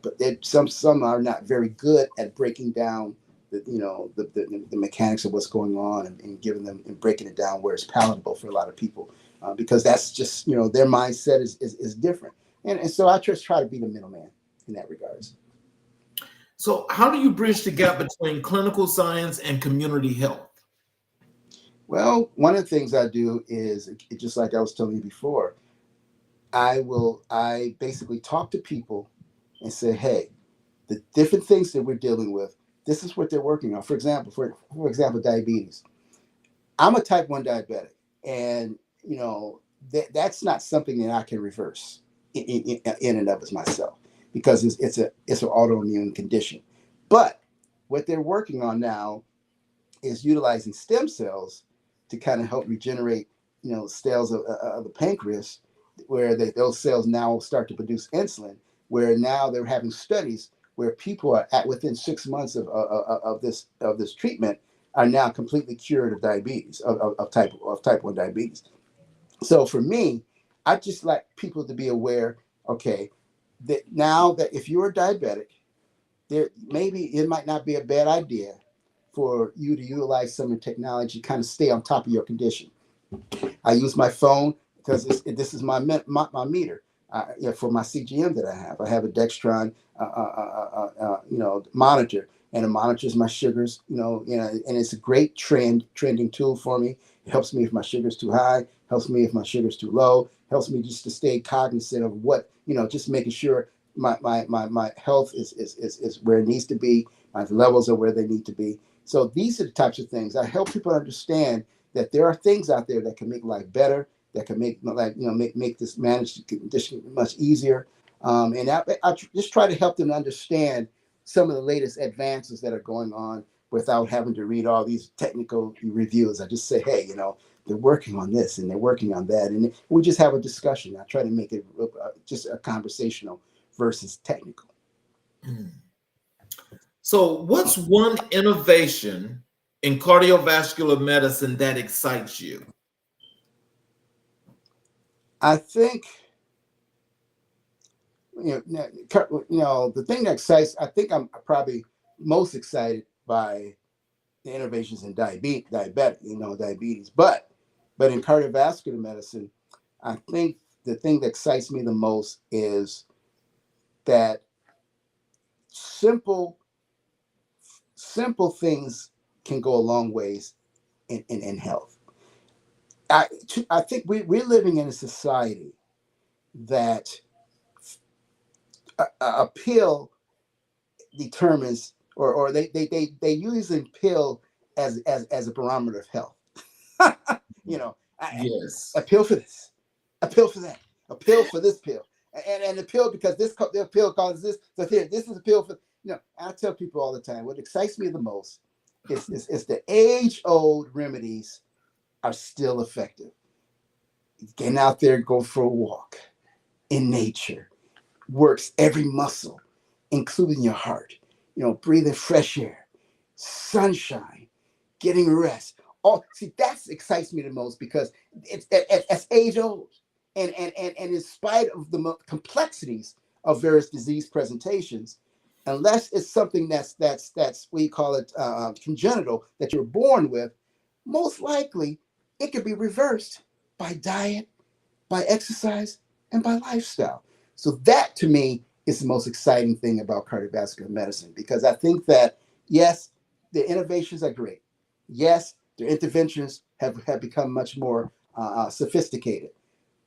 but some are not very good at breaking down the mechanics of what's going on and giving them and breaking it down where it's palatable for a lot of people, because that's just, their mindset is different. And so I just try to be the middleman in that regards. So how do you bridge the gap between clinical science and community health? Well, one of the things I do is, just like I was telling you before, I basically talk to people and say, hey, the different things that we're dealing with, this is what they're working on. For example, diabetes. I'm a type 1 diabetic, and that's not something that I can reverse in and of myself, because it's an autoimmune condition. But what they're working on now is utilizing stem cells to kind of help regenerate, cells of the pancreas, where those cells now start to produce insulin. Where now they're having studies where people are within 6 months of this treatment are now completely cured of diabetes, of type 1 diabetes. So for me, I just like people to be aware, okay, that now that if you're a diabetic, maybe it might not be a bad idea for you to utilize some of the technology, kind of stay on top of your condition. I use my phone because this is my meter. For my CGM that I have a Dextron, monitor, and it monitors my sugars, and it's a great trending tool for me. It helps me if my sugar's too high, helps me if my sugar's too low, helps me just to stay cognizant of what, just making sure my health is where it needs to be, my levels are where they need to be. So these are the types of things I help people understand, that there are things out there that can make life better, that can make make this managed condition much easier. And I just try to help them understand some of the latest advances that are going on without having to read all these technical reviews. I just say, hey, they're working on this and they're working on that, and we just have a discussion. I try to make it just a conversational versus technical. So what's one innovation in cardiovascular medicine that excites you? I think, the thing that excites, I think I'm probably most excited by the innovations in diabetes, but in cardiovascular medicine, I think the thing that excites me the most is that simple things can go a long ways in health. I think we're living in a society that a pill determines, or they use a pill as a barometer of health. Yes. A pill for this, a pill for that, a pill for this pill, and the pill because this pill causes this. So here, this is a pill for. I tell people all the time, what excites me the most is the age-old remedies are still effective. Getting out there, go for a walk in nature, works every muscle, including your heart. Breathing fresh air, sunshine, getting rest. That excites me the most, because it's age old, and in spite of the complexities of various disease presentations, unless it's something that's we call it congenital, that you're born with, most likely it could be reversed by diet, by exercise, and by lifestyle. So that, to me, is the most exciting thing about cardiovascular medicine, because I think that, yes, the innovations are great. Yes, the interventions have become much more sophisticated.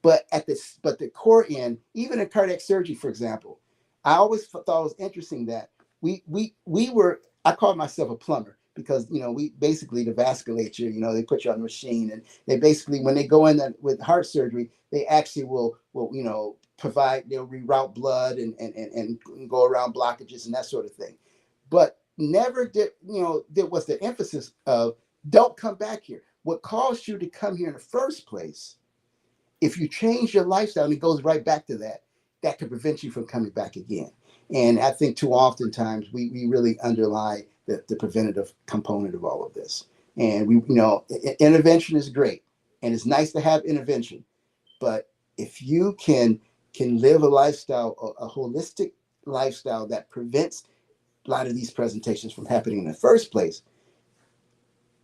But the core end, even in cardiac surgery, for example, I always thought it was interesting that we were. I call myself a plumber, because we basically, the vasculature. They put you on a machine, and they basically, when they go in with heart surgery, they actually will provide. They'll reroute blood and go around blockages and that sort of thing. But never there was the emphasis of, don't come back here. What caused you to come here in the first place? If you change your lifestyle, and it goes right back to that could prevent you from coming back again. And I think too often times we really underlie the preventative component of all of this. And intervention is great, and it's nice to have intervention, but if you can live a lifestyle, a holistic lifestyle that prevents a lot of these presentations from happening in the first place,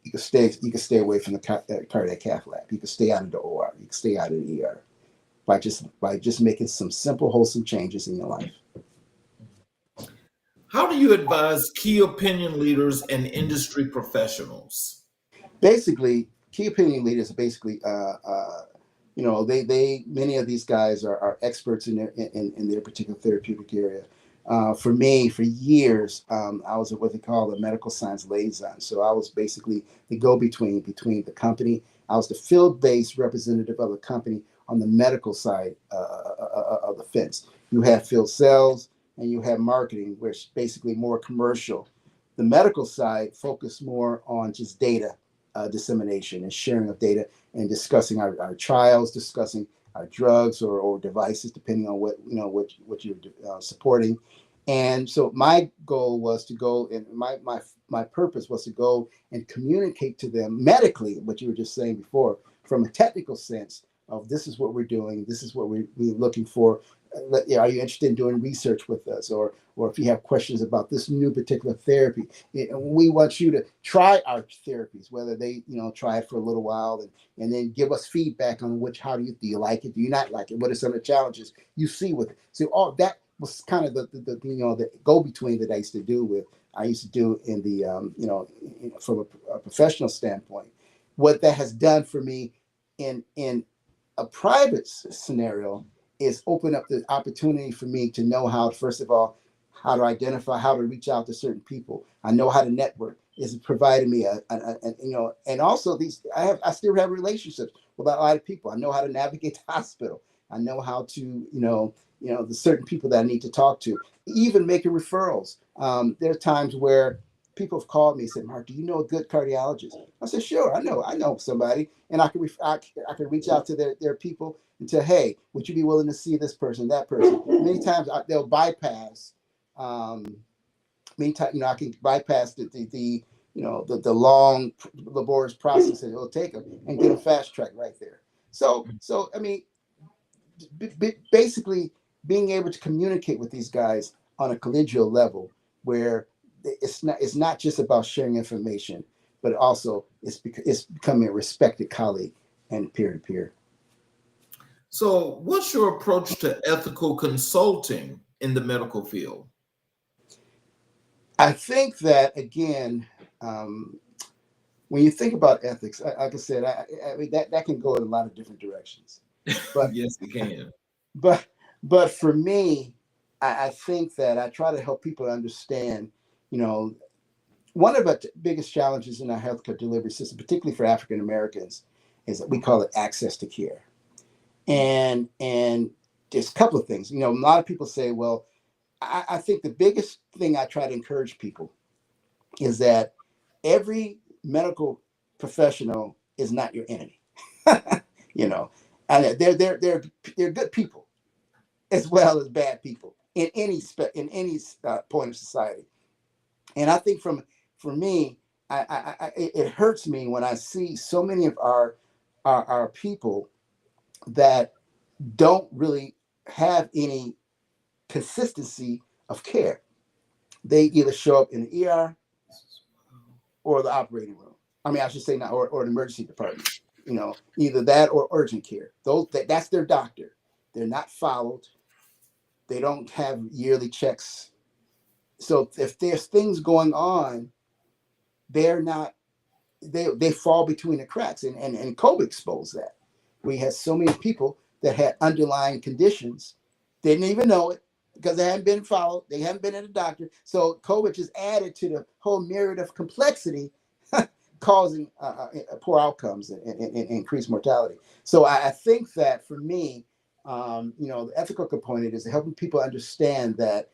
you can stay away from the cardiac cath lab. You can stay out of the OR. You can stay out of the ER by just making some simple, wholesome changes in your life. How do you advise key opinion leaders and industry professionals? Basically, key opinion leaders are basically, they many of these guys are experts in their particular therapeutic area. For me, for years, I was what they call a medical science liaison. So I was basically the go-between between the company. I was the field-based representative of the company on the medical side of the fence. You have field sales and you have marketing, which basically more commercial. The medical side focused more on just data dissemination and sharing of data, and discussing our trials, discussing our drugs or devices, depending on what you're supporting. And so my goal was to go, and my purpose was to go and communicate to them medically what you were just saying before, from a technical sense of, this is what we're doing, this is what we're looking for. Are you interested in doing research with us, or if you have questions about this new particular therapy, we want you to try our therapies, whether they try it for a little while, and then give us feedback on how do you like it, do you not like it, what are some of the challenges you see with it. So all that was kind of the go-between that I used to do in the from a professional standpoint. What that has done for me in a private scenario is open up the opportunity for me to know how, first of all, how to identify, how to reach out to certain people. I know how to network. is providing me and also I still have relationships with a lot of people. I know how to navigate the hospital. I know how to, the certain people that I need to talk to, even making referrals. There are times where people have called me and said, Mark, do you know a good cardiologist? I said, sure, I know somebody. And I can reach out to their people and say, hey, would you be willing to see this person, that person? Many times they'll bypass, many times, I can bypass the long laborious process that it'll take them and get a fast track right there. So I mean, basically being able to communicate with these guys on a collegial level where it's not just about sharing information, but also it's becoming a respected colleague and peer to peer. So what's your approach to ethical consulting in the medical field? I think that, again, when you think about ethics, like I said, I mean that can go in a lot of different directions. But yes, it can. But for me, I think that I try to help people understand, one of the biggest challenges in our healthcare delivery system, particularly for African Americans, is that we call it access to care. And there's a couple of things. A lot of people say, well, I think the biggest thing I try to encourage people is that every medical professional is not your enemy. And they're good people as well as bad people in any point of society. And I think for me, it hurts me when I see so many of our people that don't really have any consistency of care. They either show up in the ER or the operating room. I mean, I should say not, or the emergency department. Either that or urgent care. That's their doctor. They're not followed. They don't have yearly checks. So if there's things going on, they're not. They fall between the cracks, and COVID exposed that. We had so many people that had underlying conditions, didn't even know it because they hadn't been followed. They hadn't been at a doctor. So COVID just added to the whole myriad of complexity, causing poor outcomes and increased mortality. So I think that for me, the ethical component is helping people understand that,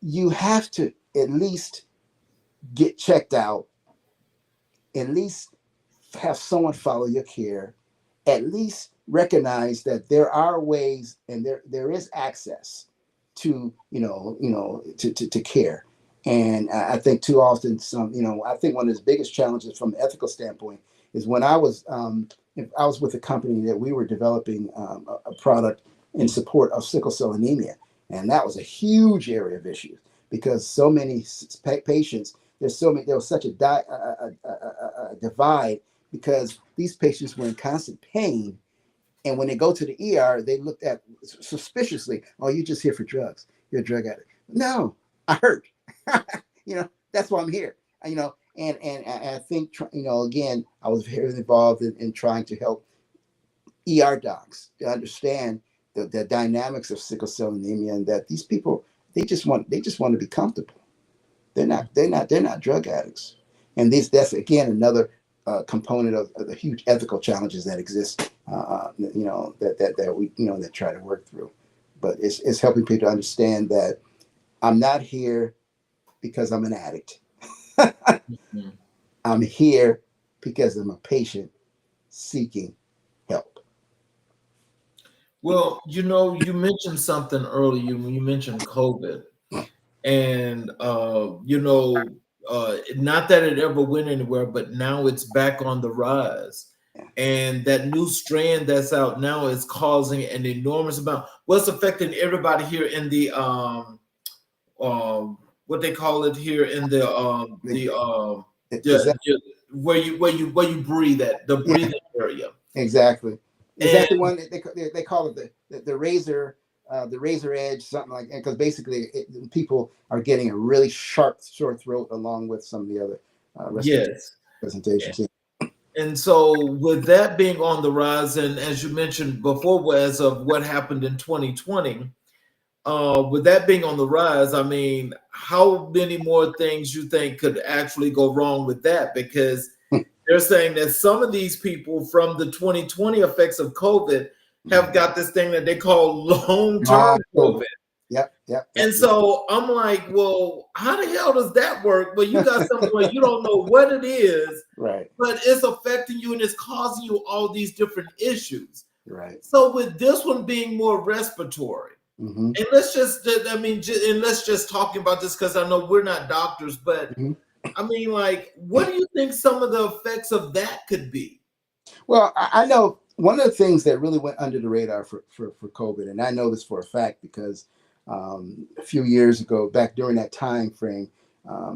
you have to at least get checked out, at least have someone follow your care, at least recognize that there are ways and there is access to, to care. And I think too often I think one of the biggest challenges from the ethical standpoint is when I was with a company that we were developing a product in support of sickle cell anemia. And that was a huge area of issues because so many patients, there was such a divide because these patients were in constant pain. And when they go to the ER, they looked at suspiciously, oh, you're just here for drugs. You're a drug addict. No, I hurt. That's why I'm here. And I think, again, I was very involved in trying to help ER docs to understand the dynamics of sickle cell anemia, and that these people, they just want to be comfortable. They're not drug addicts. And that's again another component of the huge ethical challenges that exist, that we try to work through. But it's helping people understand that I'm not here because I'm an addict. Mm-hmm. I'm here because I'm a patient seeking help. Well, you mentioned something earlier when you mentioned COVID, and not that it ever went anywhere, but now it's back on the rise. Yeah. And that new strand that's out now is causing an enormous amount. What's affecting everybody here in the what they call it here in where you breathe at the breathing area. Exactly. Exactly. One they call it the razor edge, something like that, because basically people are getting a really sharp sore throat along with some of the other presentations. Yeah. And so with that being on the rise, and as you mentioned before, as of what happened in 2020, with that being on the rise, I mean, how many more things you think could actually go wrong with that? Because they're saying that some of these people from the 2020 effects of COVID have got this thing that they call long-term COVID. Yep. And so I'm like, well, how the hell does that work? Well, you got something where you don't know what it is, right? But it's affecting you and it's causing you all these different issues. Right. So with this one being more respiratory, and let's just, and let's just talking about this because I know we're not doctors, but I mean, like, what do you think some of the effects of that could be? Well, I know one of the things that really went under the radar for COVID, and I know this for a fact because a few years ago, back during that time frame,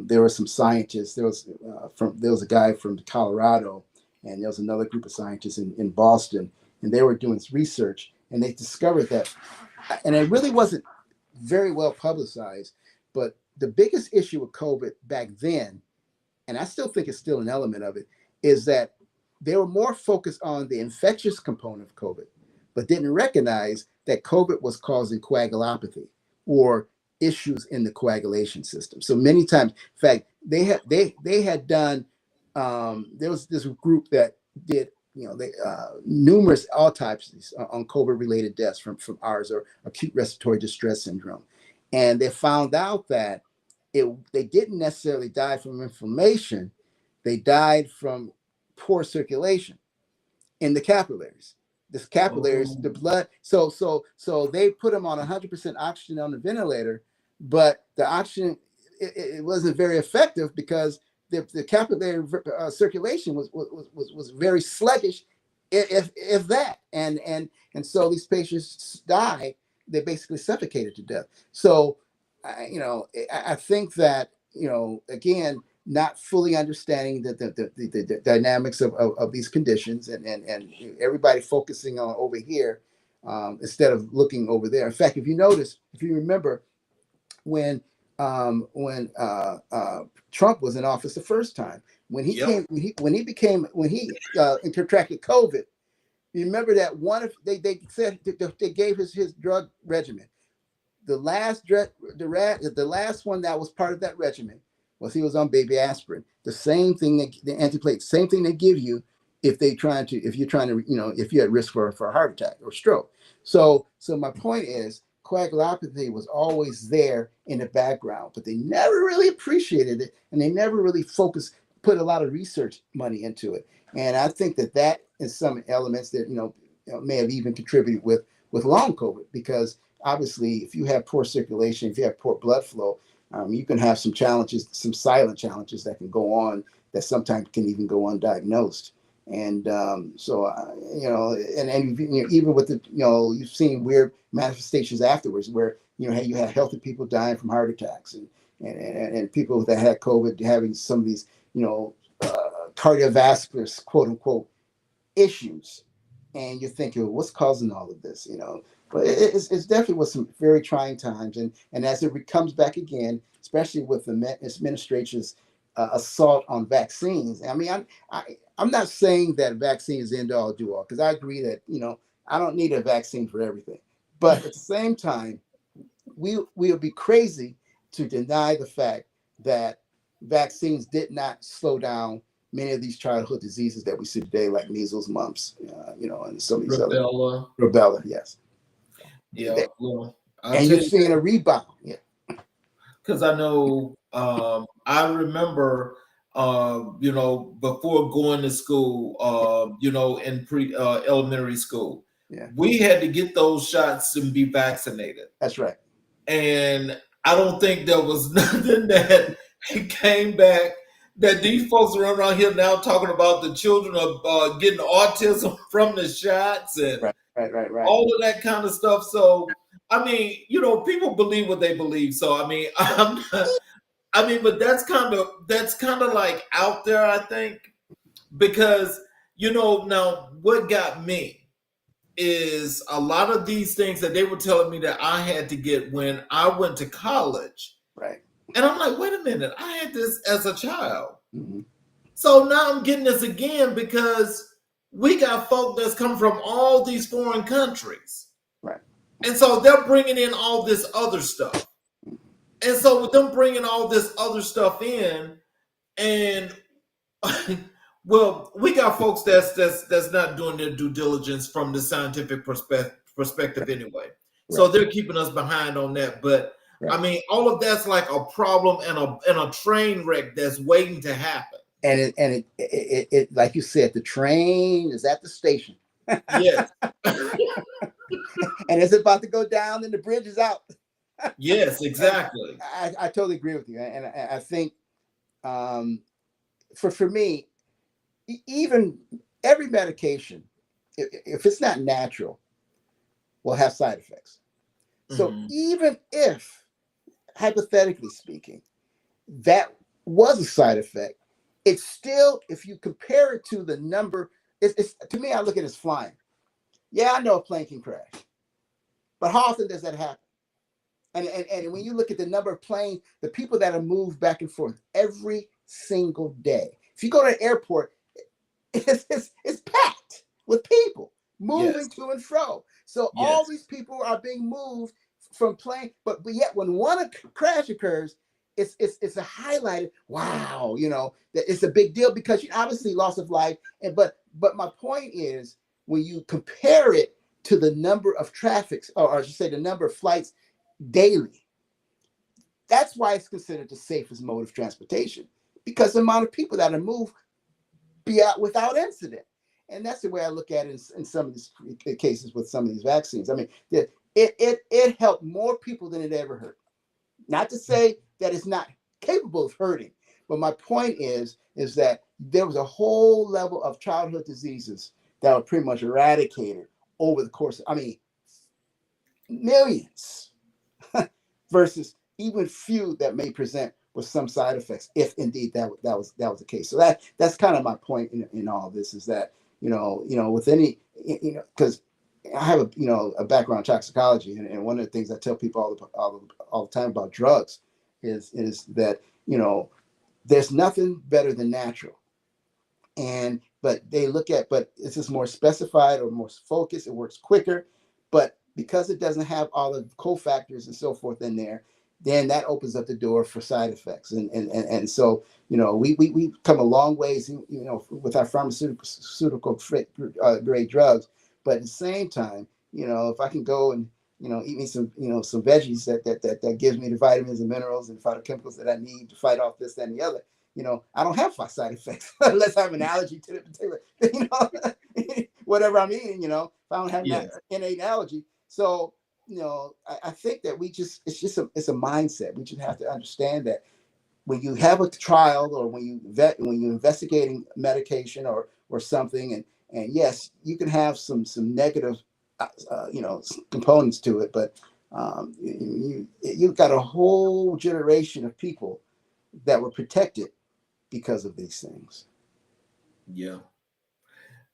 there were some scientists. There was a guy from Colorado, and there was another group of scientists in Boston, and they were doing research, and they discovered that, and it really wasn't very well publicized, but the biggest issue with COVID back then, and I still think it's still an element of it, is that they were more focused on the infectious component of COVID, but didn't recognize that COVID was causing coagulopathy or issues in the coagulation system. So many times, in fact, they had done. There was this group that did, numerous autopsies on COVID-related deaths from ARDS, or acute respiratory distress syndrome, and they found out that they didn't necessarily die from inflammation; they died from poor circulation in the capillaries. The capillaries, the blood. So they put them on 100% oxygen on the ventilator, but the oxygen it wasn't very effective because the capillary circulation was very sluggish, if that. And so these patients died. They basically suffocated to death. So I think that again, not fully understanding the dynamics of these conditions, and everybody focusing on over here instead of looking over there. In fact, if you remember when Trump was in office the first time, when he contracted COVID, you remember that they said they gave his drug regimen. The last one that was part of that regimen was he was on baby aspirin. The same thing the antiplatelet, same thing they give you if you're trying to, if you're at risk for a heart attack or stroke. So my point is, coagulopathy was always there in the background, but they never really appreciated it, and they never really put a lot of research money into it. And I think that is some elements that may have even contributed with long COVID, because obviously, if you have poor circulation, if you have poor blood flow, you can have some challenges, some silent challenges that can go on that sometimes can even go undiagnosed. And even with you've seen weird manifestations afterwards where you have healthy people dying from heart attacks, and people that had COVID having some of these cardiovascular quote unquote issues, and you're thinking, well, what's causing all of this? But it's definitely was some very trying times, and as it comes back again, especially with the administration's assault on vaccines. I mean, I'm not saying that vaccine is the end all do all, because I agree that I don't need a vaccine for everything, but at the same time, we would be crazy to deny the fact that vaccines did not slow down many of these childhood diseases that we see today, like measles, mumps, and some of these rubella, yes. Yeah, well, and you're seeing a rebound. Yeah, because I know I remember before going to school, in elementary school, we had to get those shots and be vaccinated. That's right. And I don't think there was nothing that came back that these folks are around here now talking about the children of getting autism from the shots and right. all of that kind of stuff. So, I mean, people believe what they believe. So, I mean, but that's kind of like out there, I think, because, now what got me is a lot of these things that they were telling me that I had to get when I went to college. Right. And I'm like, wait a minute, I had this as a child. Mm-hmm. So now I'm getting this again because we got folk that's come from all these foreign countries. Right. And so they're bringing in all this other stuff. And so with them bringing all this other stuff in, and well, we got folks that's not doing their due diligence from the scientific perspective anyway. Right. So they're keeping us behind on that. But right. I mean, all of that's like a problem and a train wreck that's waiting to happen. And it like you said, the train is at the station. Yes. And it's about to go down and the bridge is out. Yes, exactly. I totally agree with you. And I think for me, even every medication, if it's not natural, will have side effects. So even if, hypothetically speaking, that was a side effect, it's still, if you compare it to the number, it's to me, I look at it as flying. Yeah, I know a plane can crash, but how often does that happen? And when you look at the number of planes, the people that are moved back and forth every single day. If you go to an airport, it's packed with people moving to and fro. So all these people are being moved from plane, but yet when one crash occurs, it's a highlighted, wow, that it's a big deal because obviously loss of life. But my point is, when you compare it to the number of traffics, or I should say the number of flights daily, that's why it's considered the safest mode of transportation, because the amount of people that are moved without incident. And that's the way I look at it in some of these cases with some of these vaccines. I mean, it helped more people than it ever hurt. Not to say that it's not capable of hurting, but my point is that there was a whole level of childhood diseases that were pretty much eradicated over the course of, millions versus even few that may present with some side effects, if indeed that was the case. So that's kind of my point in all of this, is that with any, because I have a background in toxicology, and one of the things I tell people all the time about drugs is that there's nothing better than natural, but it's just more specified or more focused. It works quicker, but because it doesn't have all the cofactors and so forth in there, then that opens up the door for side effects. And so, we come a long ways, with our pharmaceutical grade drugs. But at the same time, if I can go and, eat me some veggies that gives me the vitamins and minerals and phytochemicals that I need to fight off this, that, and the other, I don't have side effects unless I have an allergy to the particular, whatever I'm eating, if I don't have an innate allergy. So, I think that it's a mindset. We just have to understand that when you have a trial, or when you're investigating medication or something, and yes, you can have some negative, components to it, but you've got a whole generation of people that were protected because of these things. Yeah.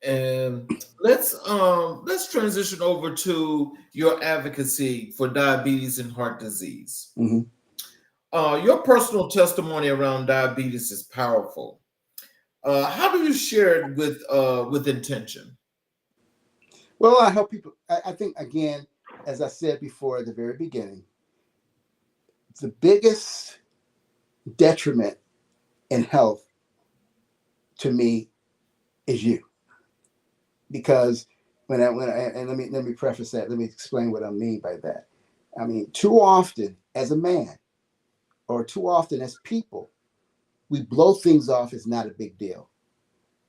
And let's transition over to your advocacy for diabetes and heart disease. Your personal testimony around diabetes is powerful. How do you share it with intention? Well, I help people. I think, again, as I said before at the very beginning, the biggest detriment in health to me is you. Because let me preface that. Let me explain what I mean by that. I mean, too often as a man, or too often as people, we blow things off as not a big deal.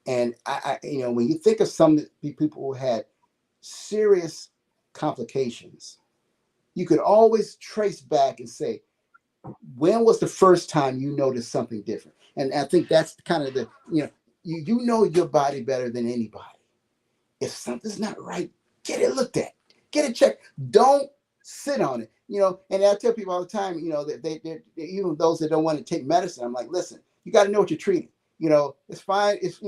And when you think of some people who had serious complications, you could always trace back and say, when was the first time you noticed something different? And I think that's kind of the, you know your body better than anybody. If something's not right, get it looked at, get it checked. Don't sit on it, And I tell people all the time, that they even those that don't want to take medicine, I'm like, listen, you got to know what you're treating. It's fine. It's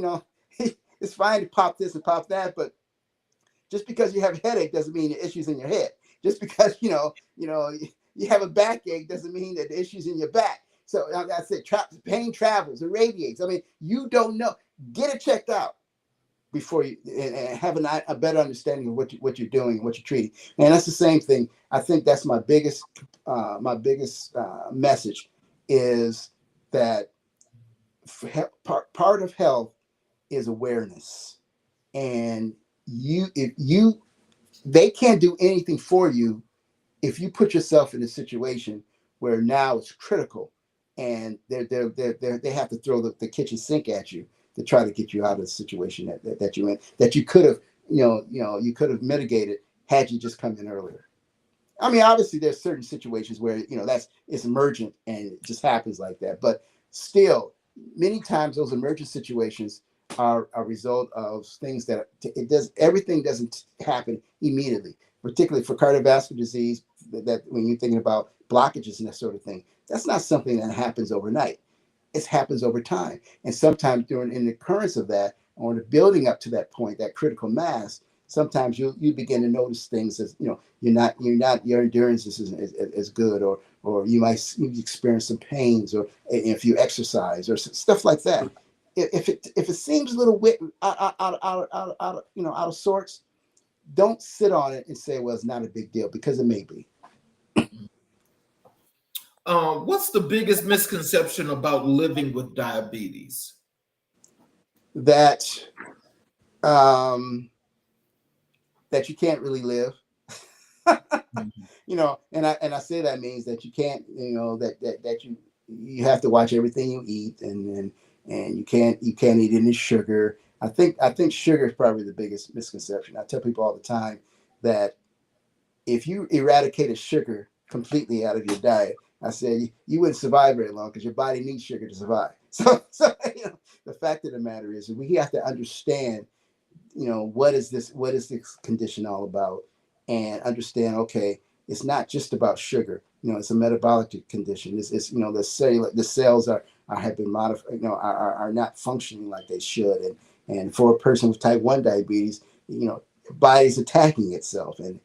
it's fine to pop this and pop that, but just because you have a headache doesn't mean the issue's in your head. Just because you have a backache doesn't mean that the issue's in your back. So I said, pain travels, it radiates. I mean, you don't know. Get it checked out before you and have a better understanding of what you're doing, what you're treating. And that's the same thing. I think that's my biggest message is that part of health is awareness. And they can't do anything for you if you put yourself in a situation where now it's critical and they have to throw the kitchen sink at you to try to get you out of the situation that you're in, that you could have, you could have mitigated had you just come in earlier. I mean, obviously there's certain situations where, it's emergent and it just happens like that. But still, many times those emergent situations are a result of things that everything doesn't happen immediately, particularly for cardiovascular disease, that when you're thinking about blockages and that sort of thing, that's not something that happens overnight. It happens over time. And sometimes in the occurrence of that, or the building up to that point, that critical mass, sometimes you begin to notice things as, your endurance is good, or you experience some pains, or if you exercise or stuff like that. If it seems a little out of sorts, don't sit on it and say, well, it's not a big deal, because it may be. What's the biggest misconception about living with diabetes? That that you can't really live. And I say that means that you can't, that you have to watch everything you eat, and you can't eat any sugar. I think sugar is probably the biggest misconception. I tell people all the time that if you eradicated sugar completely out of your diet, I said you wouldn't survive very long, because your body needs sugar to survive. So the fact of the matter is, we have to understand, what is this condition all about, and understand, okay, it's not just about sugar. It's a metabolic condition. It's the cells have been modified, are not functioning like they should. And for a person with type 1 diabetes, the body's attacking itself and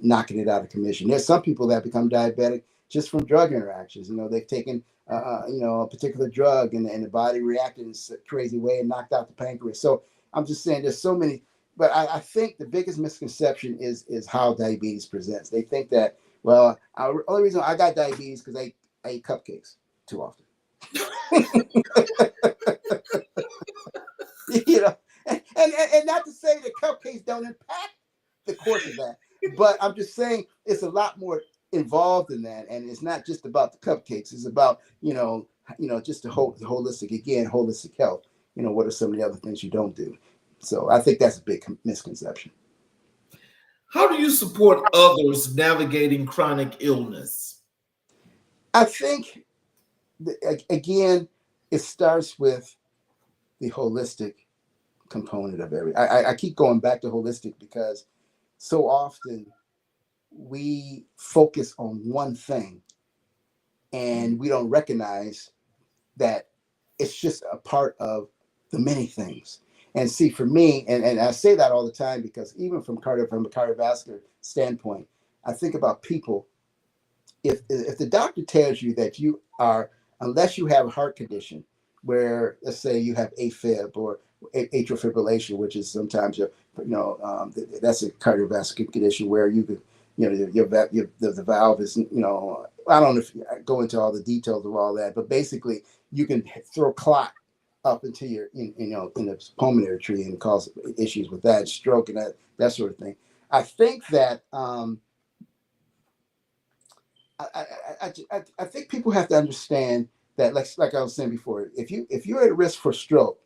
knocking it out of commission. There's some people that become diabetic just from drug interactions. They've taken a particular drug, and the body reacted in a crazy way and knocked out the pancreas. So I'm just saying there's so many, but I think the biggest misconception is how diabetes presents. They think that, well, the only reason I got diabetes because I ate cupcakes too often. And not to say that cupcakes don't impact the course of that, but I'm just saying it's a lot more involved in that, and it's not just about the cupcakes. It's about just the holistic health. What are some of the other things you don't do? So I think that's a big misconception. How do you support others navigating chronic illness? I think again, it starts with the holistic component of everything. I keep going back to holistic because so often we focus on one thing and we don't recognize that it's just a part of the many things. And see, for me, and I say that all the time, because even from a cardiovascular standpoint, I think about people. If the doctor tells you that you are, unless you have a heart condition where, let's say, you have AFib or atrial fibrillation, which is sometimes that's a cardiovascular condition where you could, the valve is, I don't know if I go into all the details of all that, but basically you can throw clot up into your, in the pulmonary tree and cause issues with that, stroke and that sort of thing. I think that I think people have to understand that, like I was saying before, if you're at risk for stroke,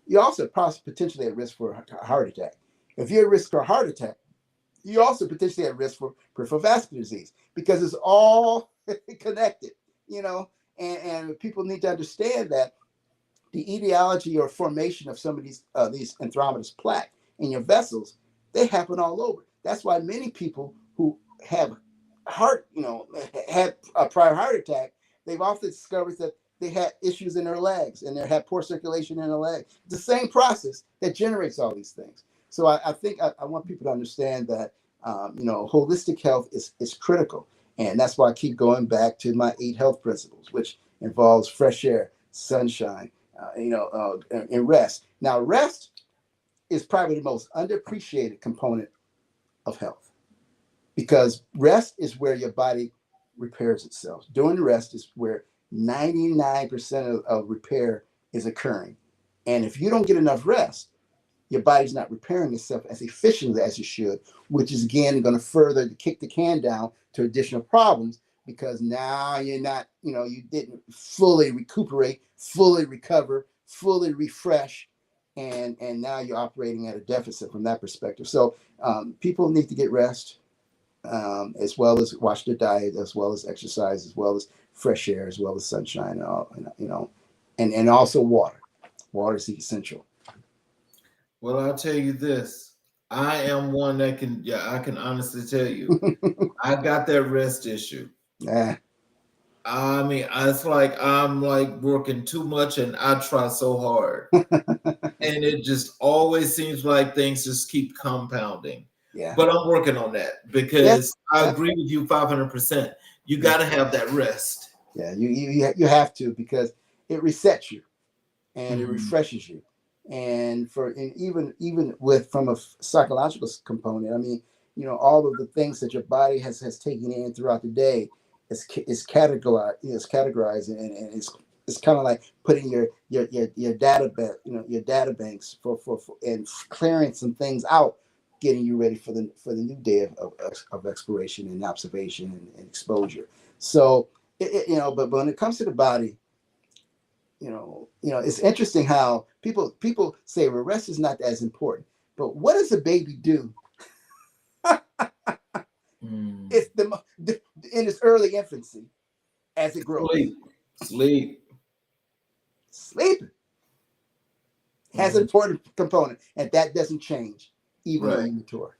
you're also potentially at risk for a heart attack. If you're at risk for a heart attack, you're also potentially at risk for peripheral vascular disease, because it's all connected, and people need to understand that the etiology or formation of some of these anthromatous plaque in your vessels, they happen all over. That's why many people who have had a prior heart attack, they've often discovered that they had issues in their legs and they had poor circulation in their legs. The same process that generates all these things. So I think I want people to understand that holistic health is critical, and that's why I keep going back to my 8 health principles, which involves fresh air, sunshine, and rest. Now, rest is probably the most underappreciated component of health, because rest is where your body repairs itself. During rest is where 99% of repair is occurring. And if you don't get enough rest, your body's not repairing itself as efficiently as it should, which is again going to further kick the can down to additional problems, because now you're not, you didn't fully recuperate, fully recover, fully refresh, and now you're operating at a deficit from that perspective. So people need to get rest, as well as watch their diet, as well as exercise, as well as fresh air, as well as sunshine, and also water. Water is essential. Well, I'll tell you this. I am one that I can honestly tell you, I got that rest issue. Yeah. I mean, it's like I'm like working too much and I try so hard. And it just always seems like things just keep compounding. Yeah. But I'm working on that, because I agree with you 500%. You got to have that rest. Yeah, you have to, because it resets you and it refreshes you. And even with from a psychological component, I mean, all of the things that your body has taken in throughout the day is categorized, and it's kind of like putting your database, your data banks for and clearing some things out, getting you ready for the new day of exploration and observation and exposure. So but when it comes to the body, it's interesting how people say, well, rest is not as important. But what does a baby do? It's in its early infancy, as it grows. Sleeping has an important component, and that doesn't change even though you mature.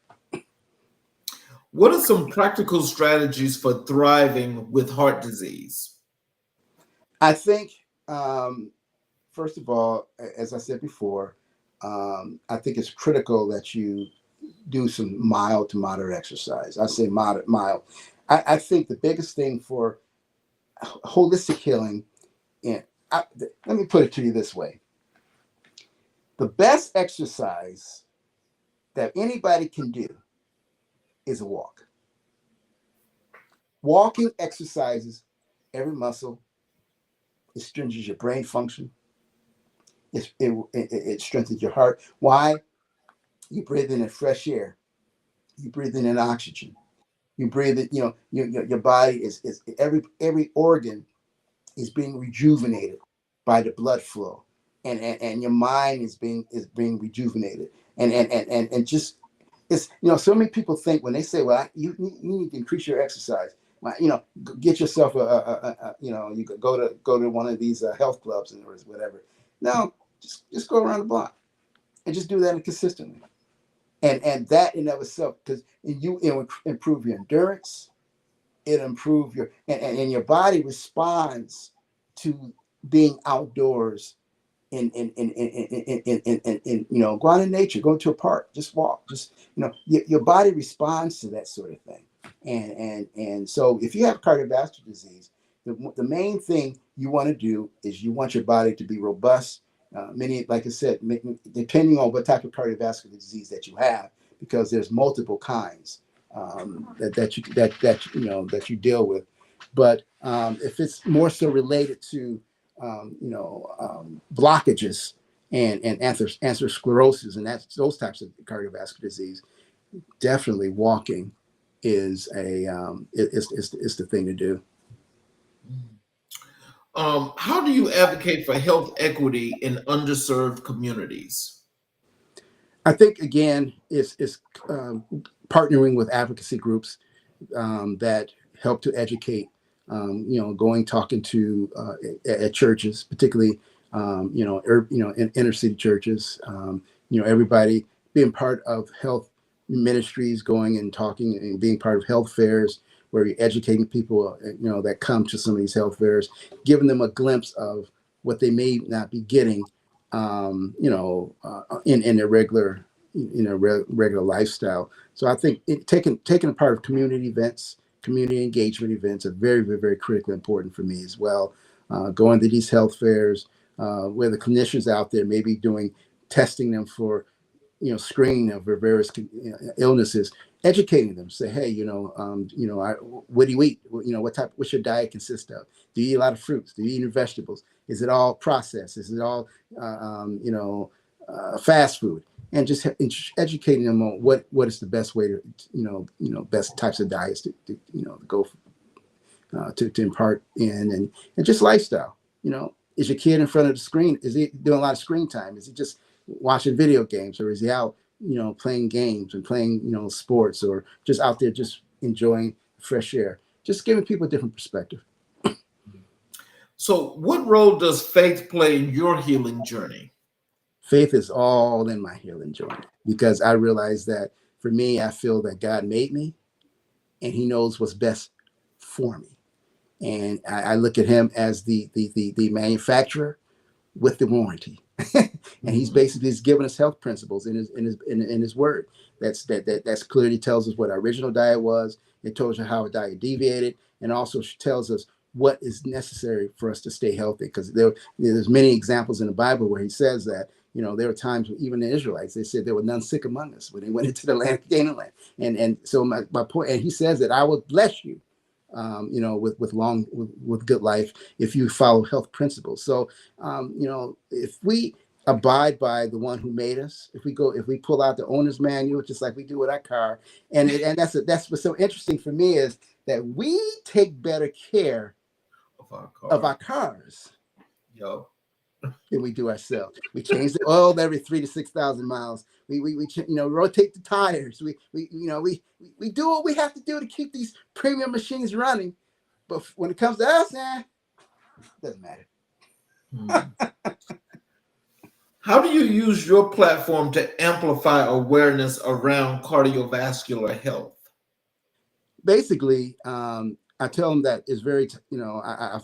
What are some practical strategies for thriving with heart disease? I think, first of all, as I said before, I think it's critical that you do some mild to moderate exercise. I say mild. I think the biggest thing for holistic healing, let me put it to you this way. The best exercise that anybody can do is a walk. Walking exercises every muscle. It strengthens your brain function. It strengthens your heart. Why? You breathe in fresh air. You breathe in oxygen. You breathe it. Your body is every organ is being rejuvenated by the blood flow, and your mind is being rejuvenated. And just it's so many people think when they say, well, you need to increase your exercise. Get yourself you could go to one of these health clubs and whatever. No, just go around the block and just do that consistently. And that in of itself, because it improve your endurance, it improve your and your body responds to being outdoors in go out in nature, go to a park, just walk, your body responds to that sort of thing. And so if you have cardiovascular disease, the main thing you want to do is you want your body to be robust. Like I said, depending on what type of cardiovascular disease that you have, because there's multiple kinds that you deal with. But if it's more so related to blockages and atherosclerosis and those types of cardiovascular disease, definitely walking is the thing to do. How do you advocate for health equity in underserved communities? I think, again, it's partnering with advocacy groups that help to educate, talking to at churches, particularly, in inner city churches, everybody being part of health ministries, going and talking and being part of health fairs, where you're educating people, that come to some of these health fairs, giving them a glimpse of what they may not be getting, in their regular, regular lifestyle. So I think taking a part of community events, community engagement events are very, very, very critically important for me as well. Going to these health fairs where the clinicians out there may be testing them for, screening of various illnesses, educating them. Say, hey, what do you eat? What's your diet consist of? Do you eat a lot of fruits? Do you eat vegetables? Is it all processed? Is it all fast food? And just educating them on what is the best way to best types of diets to go to impart in, and just lifestyle. Is your kid in front of the screen? Is he doing a lot of screen time? Is he just watching video games, or is he out playing games and playing sports, or just out there just enjoying fresh air? Just giving people a different perspective. So what role does faith play in your healing journey? Faith is all in my healing journey, because I realize that for me, I feel that God made me and he knows what's best for me. And I look at him as the manufacturer with the warranty. And he's basically given us health principles in his word. That's clearly tells us what our original diet was. It tells you how our diet deviated, and also tells us what is necessary for us to stay healthy. Because there's many examples in the Bible where he says that, there were times when even the Israelites, they said there were none sick among us when they went into the land of Canaan land. And so my point, and he says that I will bless you, with good life if you follow health principles. So, if we abide by the one who made us, if we pull out the owner's manual, just like we do with our car, and that's what's so interesting for me, is that we take better care of our cars. Yo. Than we do ourselves. We change the oil every 3,000 to 6,000 miles. We rotate the tires. We do what we have to do to keep these premium machines running. But when it comes to us, it doesn't matter. How do you use your platform to amplify awareness around cardiovascular health? Basically, I tell them that it's very, I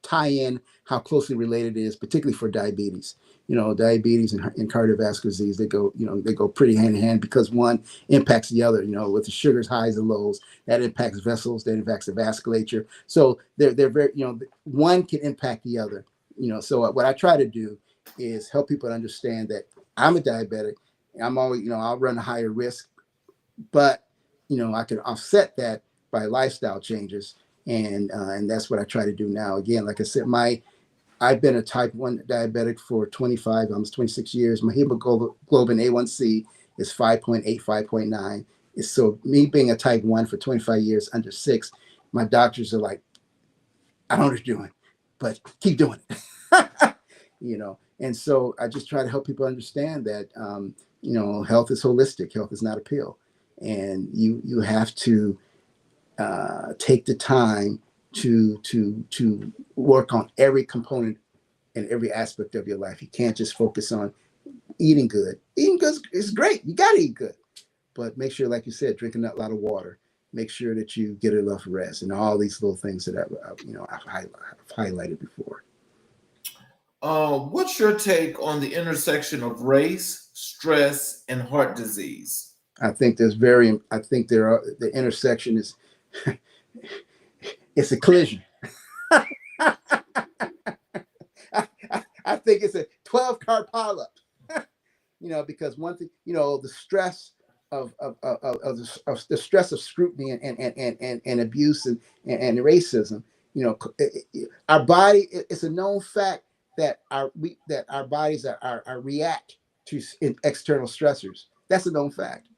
tie in how closely related it is, particularly for diabetes. Diabetes and cardiovascular disease, they go pretty hand in hand, because one impacts the other. With the sugars, highs and lows, that impacts vessels, that impacts the vasculature. So they're very, one can impact the other. So what I try to do is help people understand that I'm a diabetic. I'm always, I'll run a higher risk, but I can offset that by lifestyle changes. And that's what I try to do now. Again, like I said, I've been a type 1 diabetic for 25, almost 26 years. My hemoglobin A1C is 5.8, 5.9. So me being a type 1 for 25 years, under 6, my doctors are like, I don't know what you're doing, but keep doing it. And so I just try to help people understand that, health is holistic. Health is not a pill. And you have to take the time to work on every component and every aspect of your life. You can't just focus on eating good. Eating good is great. You got to eat good. But make sure, like you said, drinking a lot of water. Make sure that you get enough rest, and all these little things that I've highlighted before. What's your take on the intersection of race, stress, and heart disease? I think the intersection is it's a collision. I think it's a 12-car pileup. Because one thing, the stress of the stress of scrutiny and abuse and racism. Our body. It's a known fact that our bodies are react to external stressors. That's a known fact.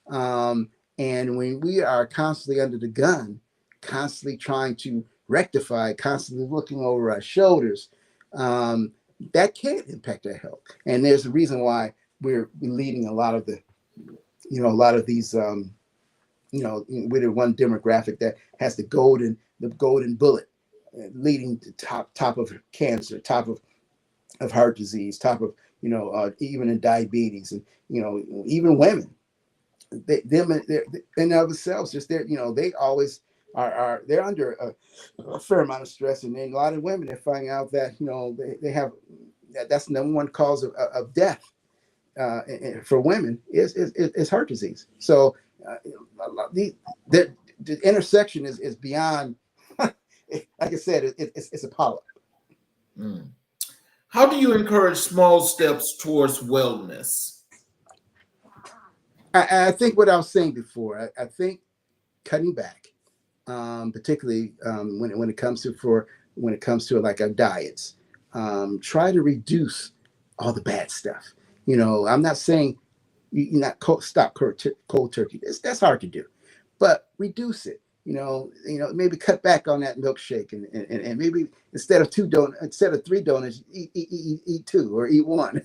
And when we are constantly under the gun, constantly trying to rectify, constantly looking over our shoulders, that can impact our health. And there's a reason why we're leading a lot of these, we're the one demographic that has the golden bullet, leading to top of cancer, top of heart disease, top of, even in diabetes, and, even women. They're in of themselves, just they always they're under a fair amount of stress, and then a lot of women are finding out that they have that's the number one cause of death for women is heart disease. So the intersection is beyond. Like I said, it's a polyp. How do you encourage small steps towards wellness? I think what I was saying before, I think cutting back, particularly when it comes to like our diets, try to reduce all the bad stuff. I'm not saying not stop cold turkey. That's hard to do, but reduce it. Maybe cut back on that milkshake, and maybe instead of instead of 3 donuts, eat 2 or eat 1,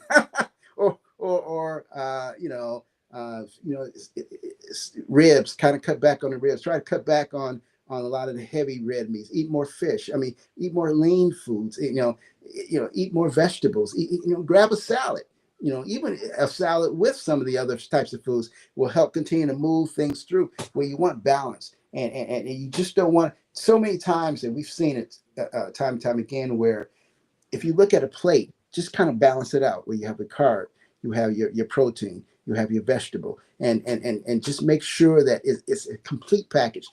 ribs. Kind of cut back on the ribs. Try to cut back on a lot of the heavy red meats. Eat more fish. I mean, eat more lean foods. Eat more vegetables. Grab a salad. Even a salad with some of the other types of foods will help continue to move things through where you want balance. And you just don't want, so many times, and we've seen it time and time again, where if you look at a plate, just kind of balance it out, where you have the carb, you have your protein, you have your vegetable, and just make sure that it's a complete package.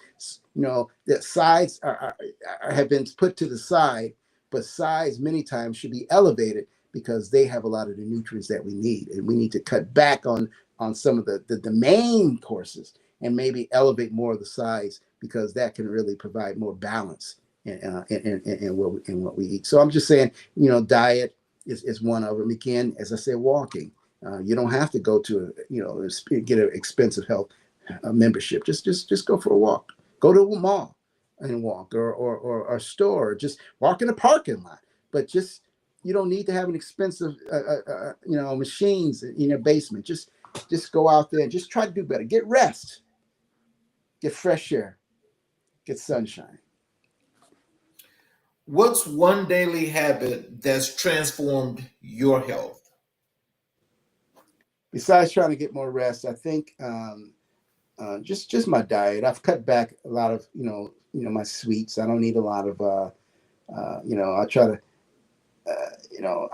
That sides have been put to the side, but sides many times should be elevated because they have a lot of the nutrients that we need, and we need to cut back on some of the main courses and maybe elevate more of the sides, because that can really provide more balance in what we eat. So I'm just saying, diet is one of them. Again, as I said, walking. You don't have to go to get an expensive health membership. Just go for a walk. Go to a mall and walk, or a store. Just walk in a parking lot. But you don't need to have an expensive machines in your basement. Just go out there and just try to do better. Get rest. Get fresh air. Get sunshine. What's one daily habit that's transformed your health? Besides trying to get more rest, I think just my diet. I've cut back a lot of my sweets. I don't eat a lot of I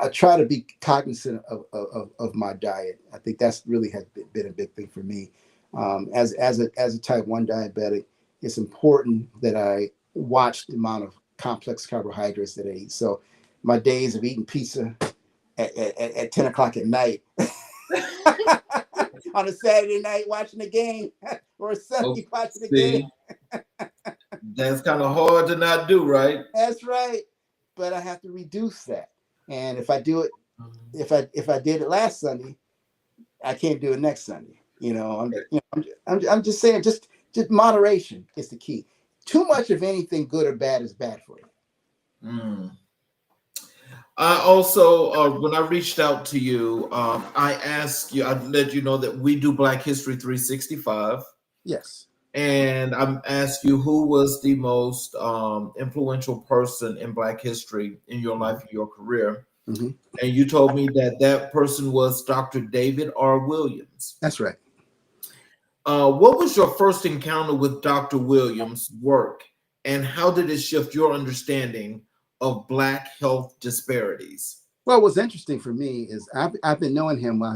try to be cognizant of my diet. I think that's really has been a big thing for me. As a type 1 diabetic, it's important that I watch the amount of complex carbohydrates that I eat. So my days of eating pizza at 10 o'clock at night on a Saturday night watching the game, or a Sunday watching the game. That's kind of hard to not do, right? That's right. But I have to reduce that. And if I do it, if I did it last Sunday, I can't do it next Sunday. I'm just saying, just moderation is the key. Too much of anything, good or bad, is bad for you. I also, when I reached out to you, I let you know that we do Black History 365. Yes. And I asked you who was the most influential person in Black history in your life, in your career. Mm-hmm. And you told me that person was Dr. David R. Williams. That's right. What was your first encounter with Dr. Williams' work, and how did it shift your understanding of Black health disparities? Well, what's interesting for me is I've been knowing him while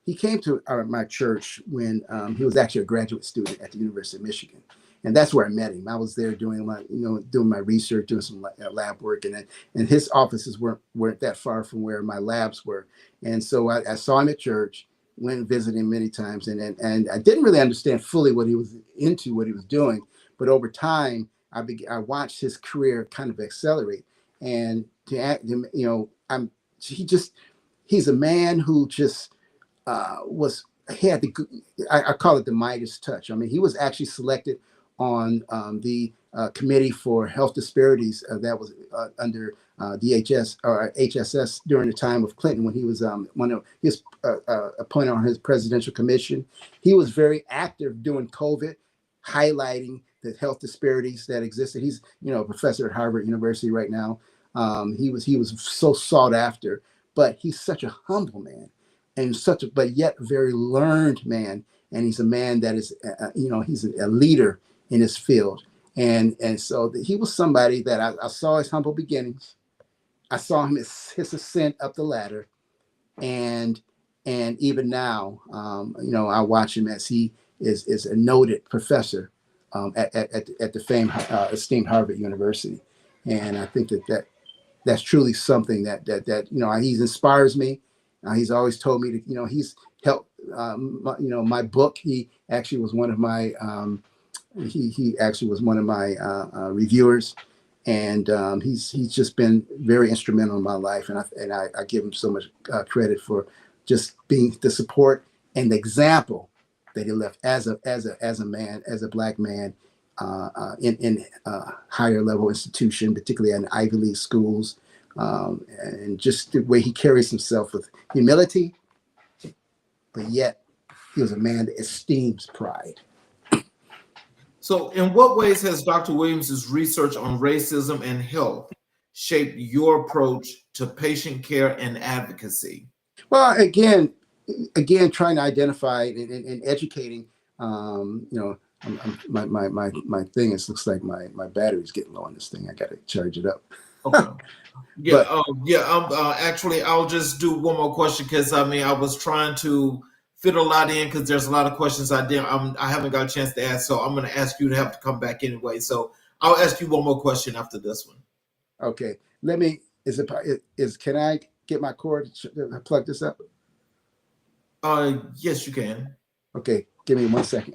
he came to my church when he was actually a graduate student at the University of Michigan. And that's where I met him. I was there doing my research, doing some lab work, and his offices weren't that far from where my labs were. And so I saw him at church, went and visited him many times, and I didn't really understand fully what he was into, what he was doing. But over time, I watched his career kind of accelerate. And he's a man who just I call it the Midas touch. I mean, he was actually selected on the Committee for Health Disparities that was under DHS or HSS during the time of Clinton, when he was appointed on his presidential commission. He was very active during COVID, highlighting the health disparities that existed. He's a professor at Harvard University right now. He was so sought after, but he's such a humble man, and but yet very learned man. And he's a man that is, he's a leader in his field. And so he was somebody that I saw his humble beginnings. I saw him his ascent up the ladder. And even now, I watch him as he is a noted professor at the esteemed Harvard University. And I think that's truly something that he inspires me. He's always told me to, he's helped, my book. He actually was one of my, he actually was one of my reviewers, and he's just been very instrumental in my life, and I give him so much credit for just being the support and the example that he left as a man, as a Black man, in higher level institution, particularly in Ivy League schools, and just the way he carries himself with humility, but yet he was a man that esteems pride. So, in what ways has Dr. Williams's research on racism and health shaped your approach to patient care and advocacy? Well, again, trying to identify and educating. My thing is, looks like my battery's getting low on this thing. I got to charge it up. Okay. Yeah. Actually, I'll just do one more question because I was trying to fit a lot in because there's a lot of questions I haven't got a chance to ask. So I'm going to ask you to have to come back anyway. So I'll ask you one more question after this one. Okay. Can I get my cord to plug this up? Yes, you can. Okay. Give me 1 second.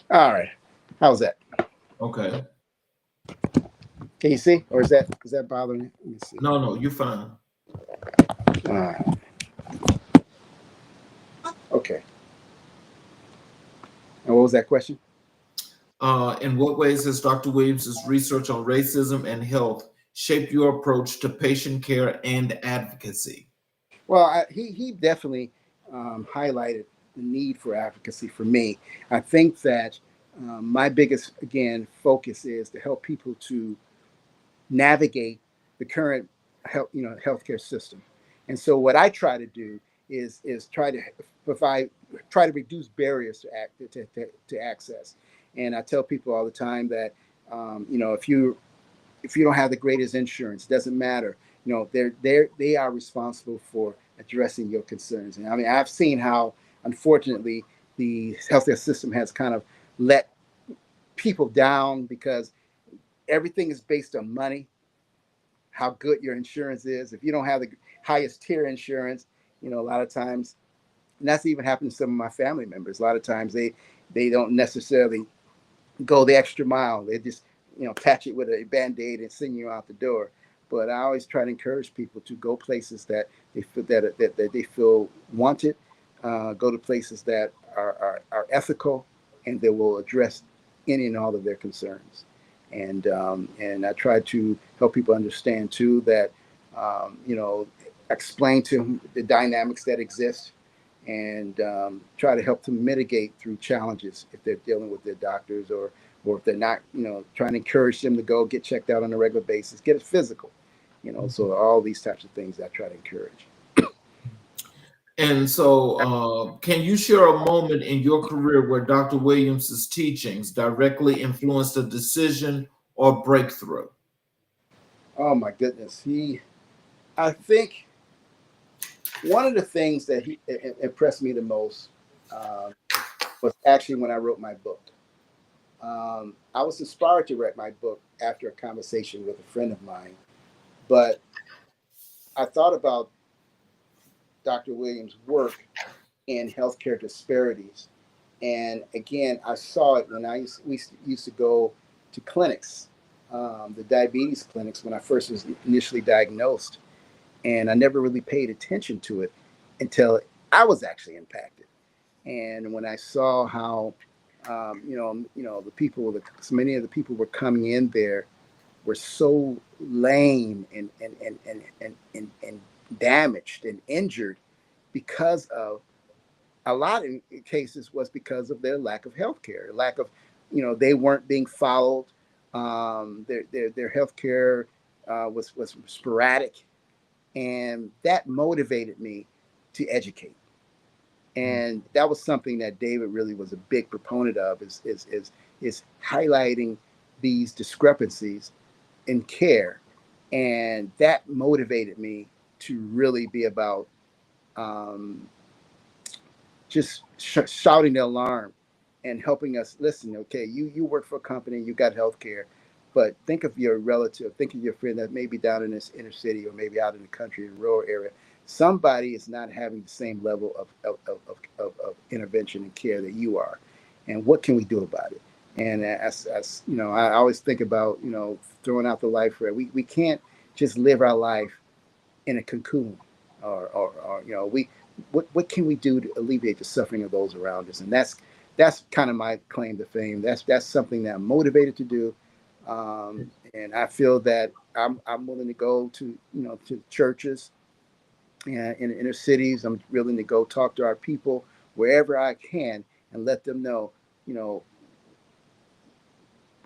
All right. How's that? Okay. Can you see? Or is that bothering you? Let me see. No, you're fine. All right. Okay. And what was that question? In what ways has Dr. Williams's research on racism and health shaped your approach to patient care and advocacy? Well, he definitely highlighted the need for advocacy for me. I think that my biggest, again, focus is to help people to navigate the current healthcare system. And so what I try to do is try to reduce barriers to access. And I tell people all the time that if you don't have the greatest insurance, it doesn't matter. They are responsible for addressing your concerns. And I've seen how, unfortunately, the healthcare system has kind of let people down because everything is based on money, how good your insurance is. If you don't have the highest tier insurance, a lot of times, and that's even happened to some of my family members. A lot of times they don't necessarily go the extra mile. They just, patch it with a Band-Aid and send you out the door. But I always try to encourage people to go places that they feel that they feel wanted, go to places that are ethical and that will address any and all of their concerns. And I try to help people understand too that, explain to them the dynamics that exist, and try to help them mitigate through challenges if they're dealing with their doctors, or if they're not, trying to encourage them to go get checked out on a regular basis, get it physical, so all these types of things I try to encourage. And so can you share a moment in your career where Dr. Williams's teachings directly influenced a decision or breakthrough? Oh my goodness. I think one of the things that he impressed me the most was actually when I wrote my book. I was inspired to write my book after a conversation with a friend of mine, but I thought about Dr. Williams' work in healthcare disparities. And again, I saw it when we used to go to clinics, the diabetes clinics, when I first was initially diagnosed. And I never really paid attention to it until I was actually impacted. And when I saw how, the people, so many of the people were coming in there were so lame and damaged and injured because of, a lot of cases was because of their lack of health care, lack of, they weren't being followed. Their health care was sporadic, and that motivated me to educate. And that was something that David really was a big proponent of, is highlighting these discrepancies in care. And that motivated me to really be about um, just shouting the alarm and helping us listen. Okay, you work for a company, you got health care, but think of your relative, think of your friend that may be down in this inner city or maybe out in the country, in a rural area. Somebody is not having the same level of intervention and care that you are. And what can we do about it? And as you know, I always think about, throwing out the life raft. We can't just live our life in a cocoon, or we what can we do to alleviate the suffering of those around us? And that's kind of my claim to fame. That's something that I'm motivated to do, and I feel that I'm willing to go to to churches and in the inner cities. I'm willing to go talk to our people wherever I can and let them know, you know,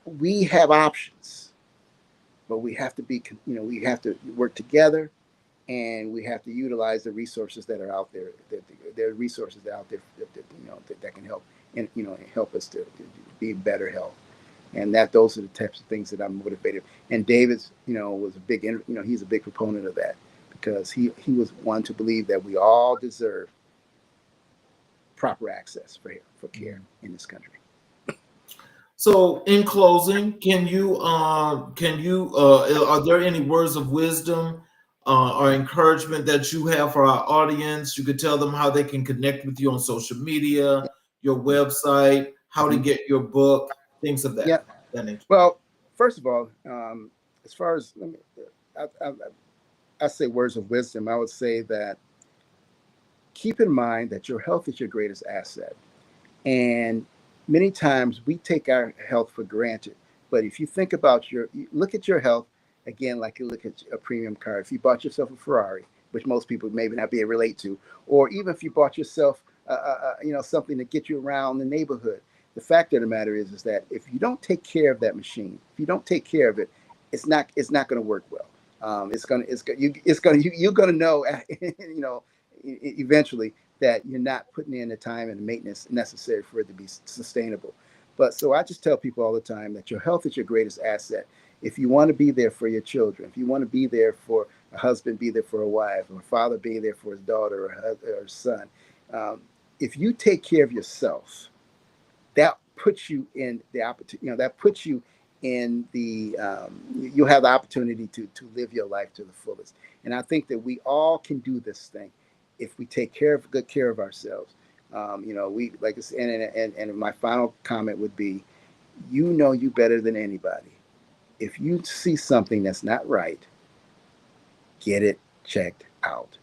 we have options, but we have to be, we have to work together, and we have to utilize the resources that are out there. There are resources out there that can help, and help us to be in better health. And that those are the types of things that I'm motivated. And David's, was a big, he's a big proponent of that, because he was one to believe that we all deserve proper access for care in this country. So, in closing, are there any words of wisdom or encouragement that you have for our audience? You could tell them how they can connect with you on social media, your website, how to get your book, things of that. Yeah. Well, first of all, as far as I say words of wisdom, I would say that keep in mind that your health is your greatest asset. And many times we take our health for granted. But if you think about look at your health again, like you look at a premium car. If you bought yourself a Ferrari, which most people maybe not be able to relate to, or even if you bought yourself, something to get you around the neighborhood, the fact of the matter is that if you don't take care of that machine, if you don't take care of it, it's not going to work well. You're going to know, eventually, that you're not putting in the time and the maintenance necessary for it to be sustainable. But so I just tell people all the time that your health is your greatest asset. If you want to be there for your children, if you want to be there for a husband, be there for a wife, or a father, be there for his daughter or son. If you take care of yourself, that puts you in the opportunity. That puts you in the. You'll have the opportunity to live your life to the fullest. And I think that we all can do this thing if we take good care of ourselves. We, like I said, and my final comment would be, you better than anybody. If you see something that's not right, get it checked out.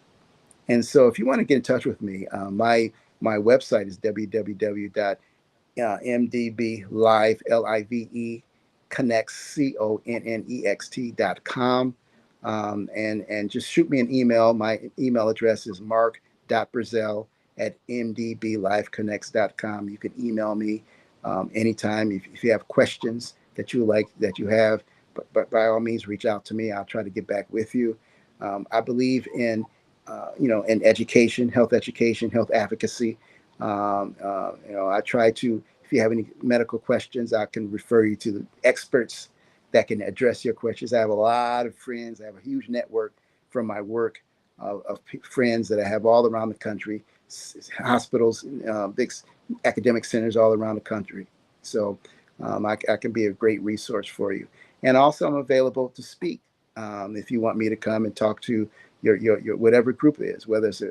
And so if you want to get in touch with me, my website is www.mdblive, connects, connext.com. And just shoot me an email. My email address is mark.brezzell@mdbliveconnects.com. You can email me anytime if you have questions that you have. But by all means, reach out to me. I'll try to get back with you. I believe in in education, health advocacy. I try to. If you have any medical questions, I can refer you to the experts that can address your questions. I have a lot of friends. I have a huge network from my work of friends that I have all around the country, hospitals, big academic centers all around the country. So I can be a great resource for you. And also I'm available to speak if you want me to come and talk to your whatever group it is, whether it's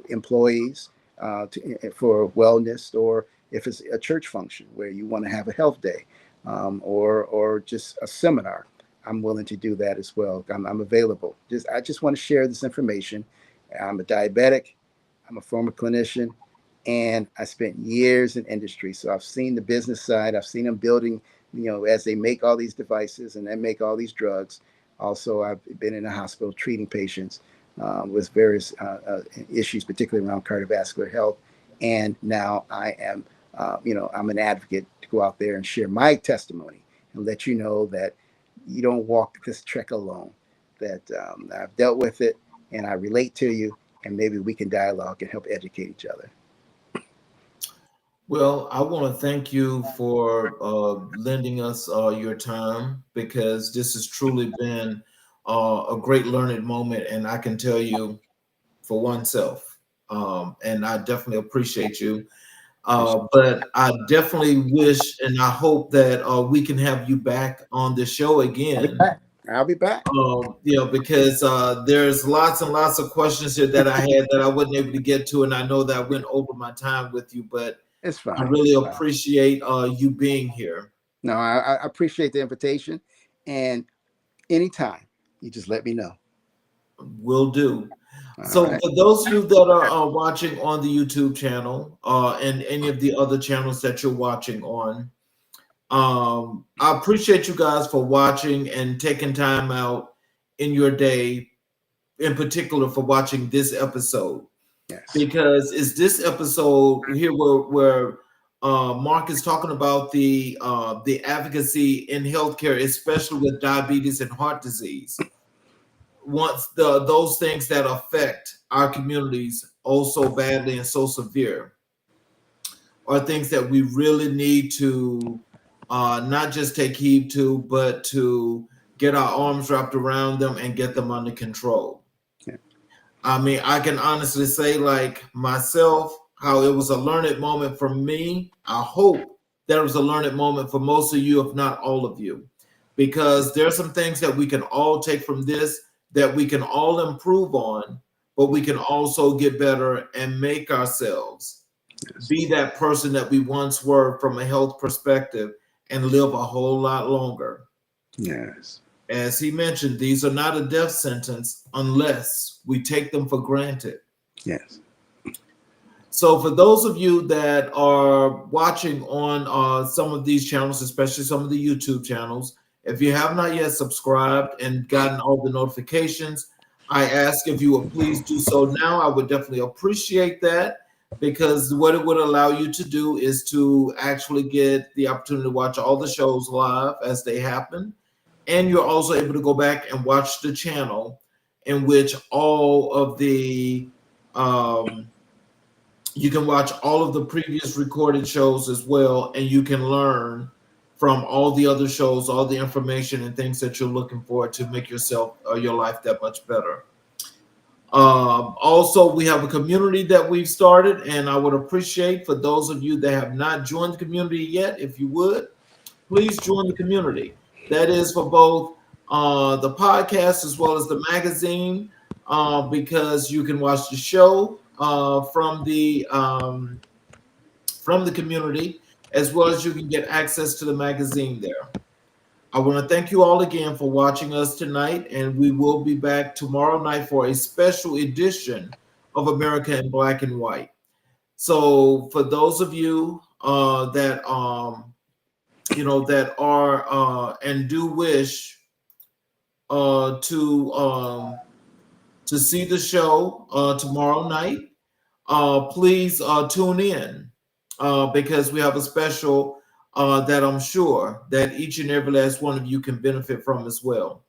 employees for wellness, or if it's a church function where you want to have a health day, or just a seminar. I'm willing to do that as well. I'm available. I just want to share this information. I'm a diabetic. I'm a former clinician, and I spent years in industry. So I've seen the business side. I've seen them building, as they make all these devices and they make all these drugs. Also, I've been in a hospital treating patients with various issues, particularly around cardiovascular health. And now I am, I'm an advocate to go out there and share my testimony and let you know that you don't walk this trek alone. That I've dealt with it, and I relate to you, and maybe we can dialogue and help educate each other. Well, I want to thank you for lending us your time, because this has truly been a great learning moment, and I can tell you for oneself, and I definitely appreciate you. But I definitely wish and I hope that we can have you back on the show again. I'll be back. Because there's lots and lots of questions here that I had that I wasn't able to get to, and I know that I went over my time with you, but it's fine. I really appreciate you being here. No, I appreciate the invitation, and anytime you just let me know. Will do. So for those of you that are watching on the YouTube channel and any of the other channels that you're watching on, I appreciate you guys for watching and taking time out in your day, in particular for watching this episode. Yes. Because it's this episode here where Mark is talking about the advocacy in healthcare, especially with diabetes and heart disease. Once those things that affect our communities oh so badly and so severe are things that we really need to not just take heed to, but to get our arms wrapped around them and get them under control. Yeah. I mean, I can honestly say, like myself, how it was a learning moment for me. I hope that it was a learning moment for most of you, if not all of you, because there are some things that we can all take from this that we can all improve on, but we can also get better and make ourselves be that person that we once were from a health perspective and live a whole lot longer. Yes. As he mentioned, these are not a death sentence unless we take them for granted. Yes. So for those of you that are watching on some of these channels, especially some of the YouTube channels, if you have not yet subscribed and gotten all the notifications, I ask if you would please do so now. I would definitely appreciate that, because what it would allow you to do is to actually get the opportunity to watch all the shows live as they happen. And you're also able to go back and watch the channel in which all of the, you can watch all of the previous recorded shows as well, and you can learn from all the other shows, all the information and things that you're looking for to make yourself or your life that much better. Also, we have a community that we've started, and I would appreciate for those of you that have not joined the community yet, if you would, please join the community. That is for both the podcast as well as the magazine, because you can watch the show from the community, as well as you can get access to the magazine there. I want to thank you all again for watching us tonight, and we will be back tomorrow night for a special edition of America in Black and White. So for those of you that that are and do wish to see the show tomorrow night, please tune in. Because we have a special that I'm sure that each and every last one of you can benefit from as well.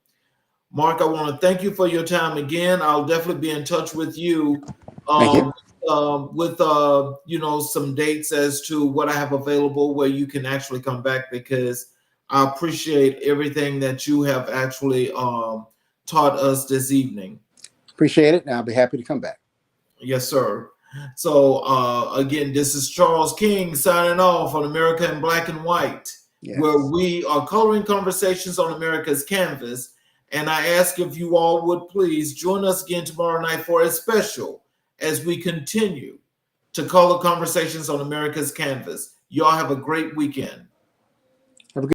Mark, I want to thank you for your time again. I'll definitely be in touch with you with some dates as to what I have available where you can actually come back, because I appreciate everything that you have actually taught us this evening. Appreciate it, and I'll be happy to come back. Yes, sir. So again, this is Charles King signing off on America in Black and White, where we are coloring conversations on America's canvas. And I ask if you all would please join us again tomorrow night for a special as we continue to color conversations on America's canvas. Y'all have a great weekend.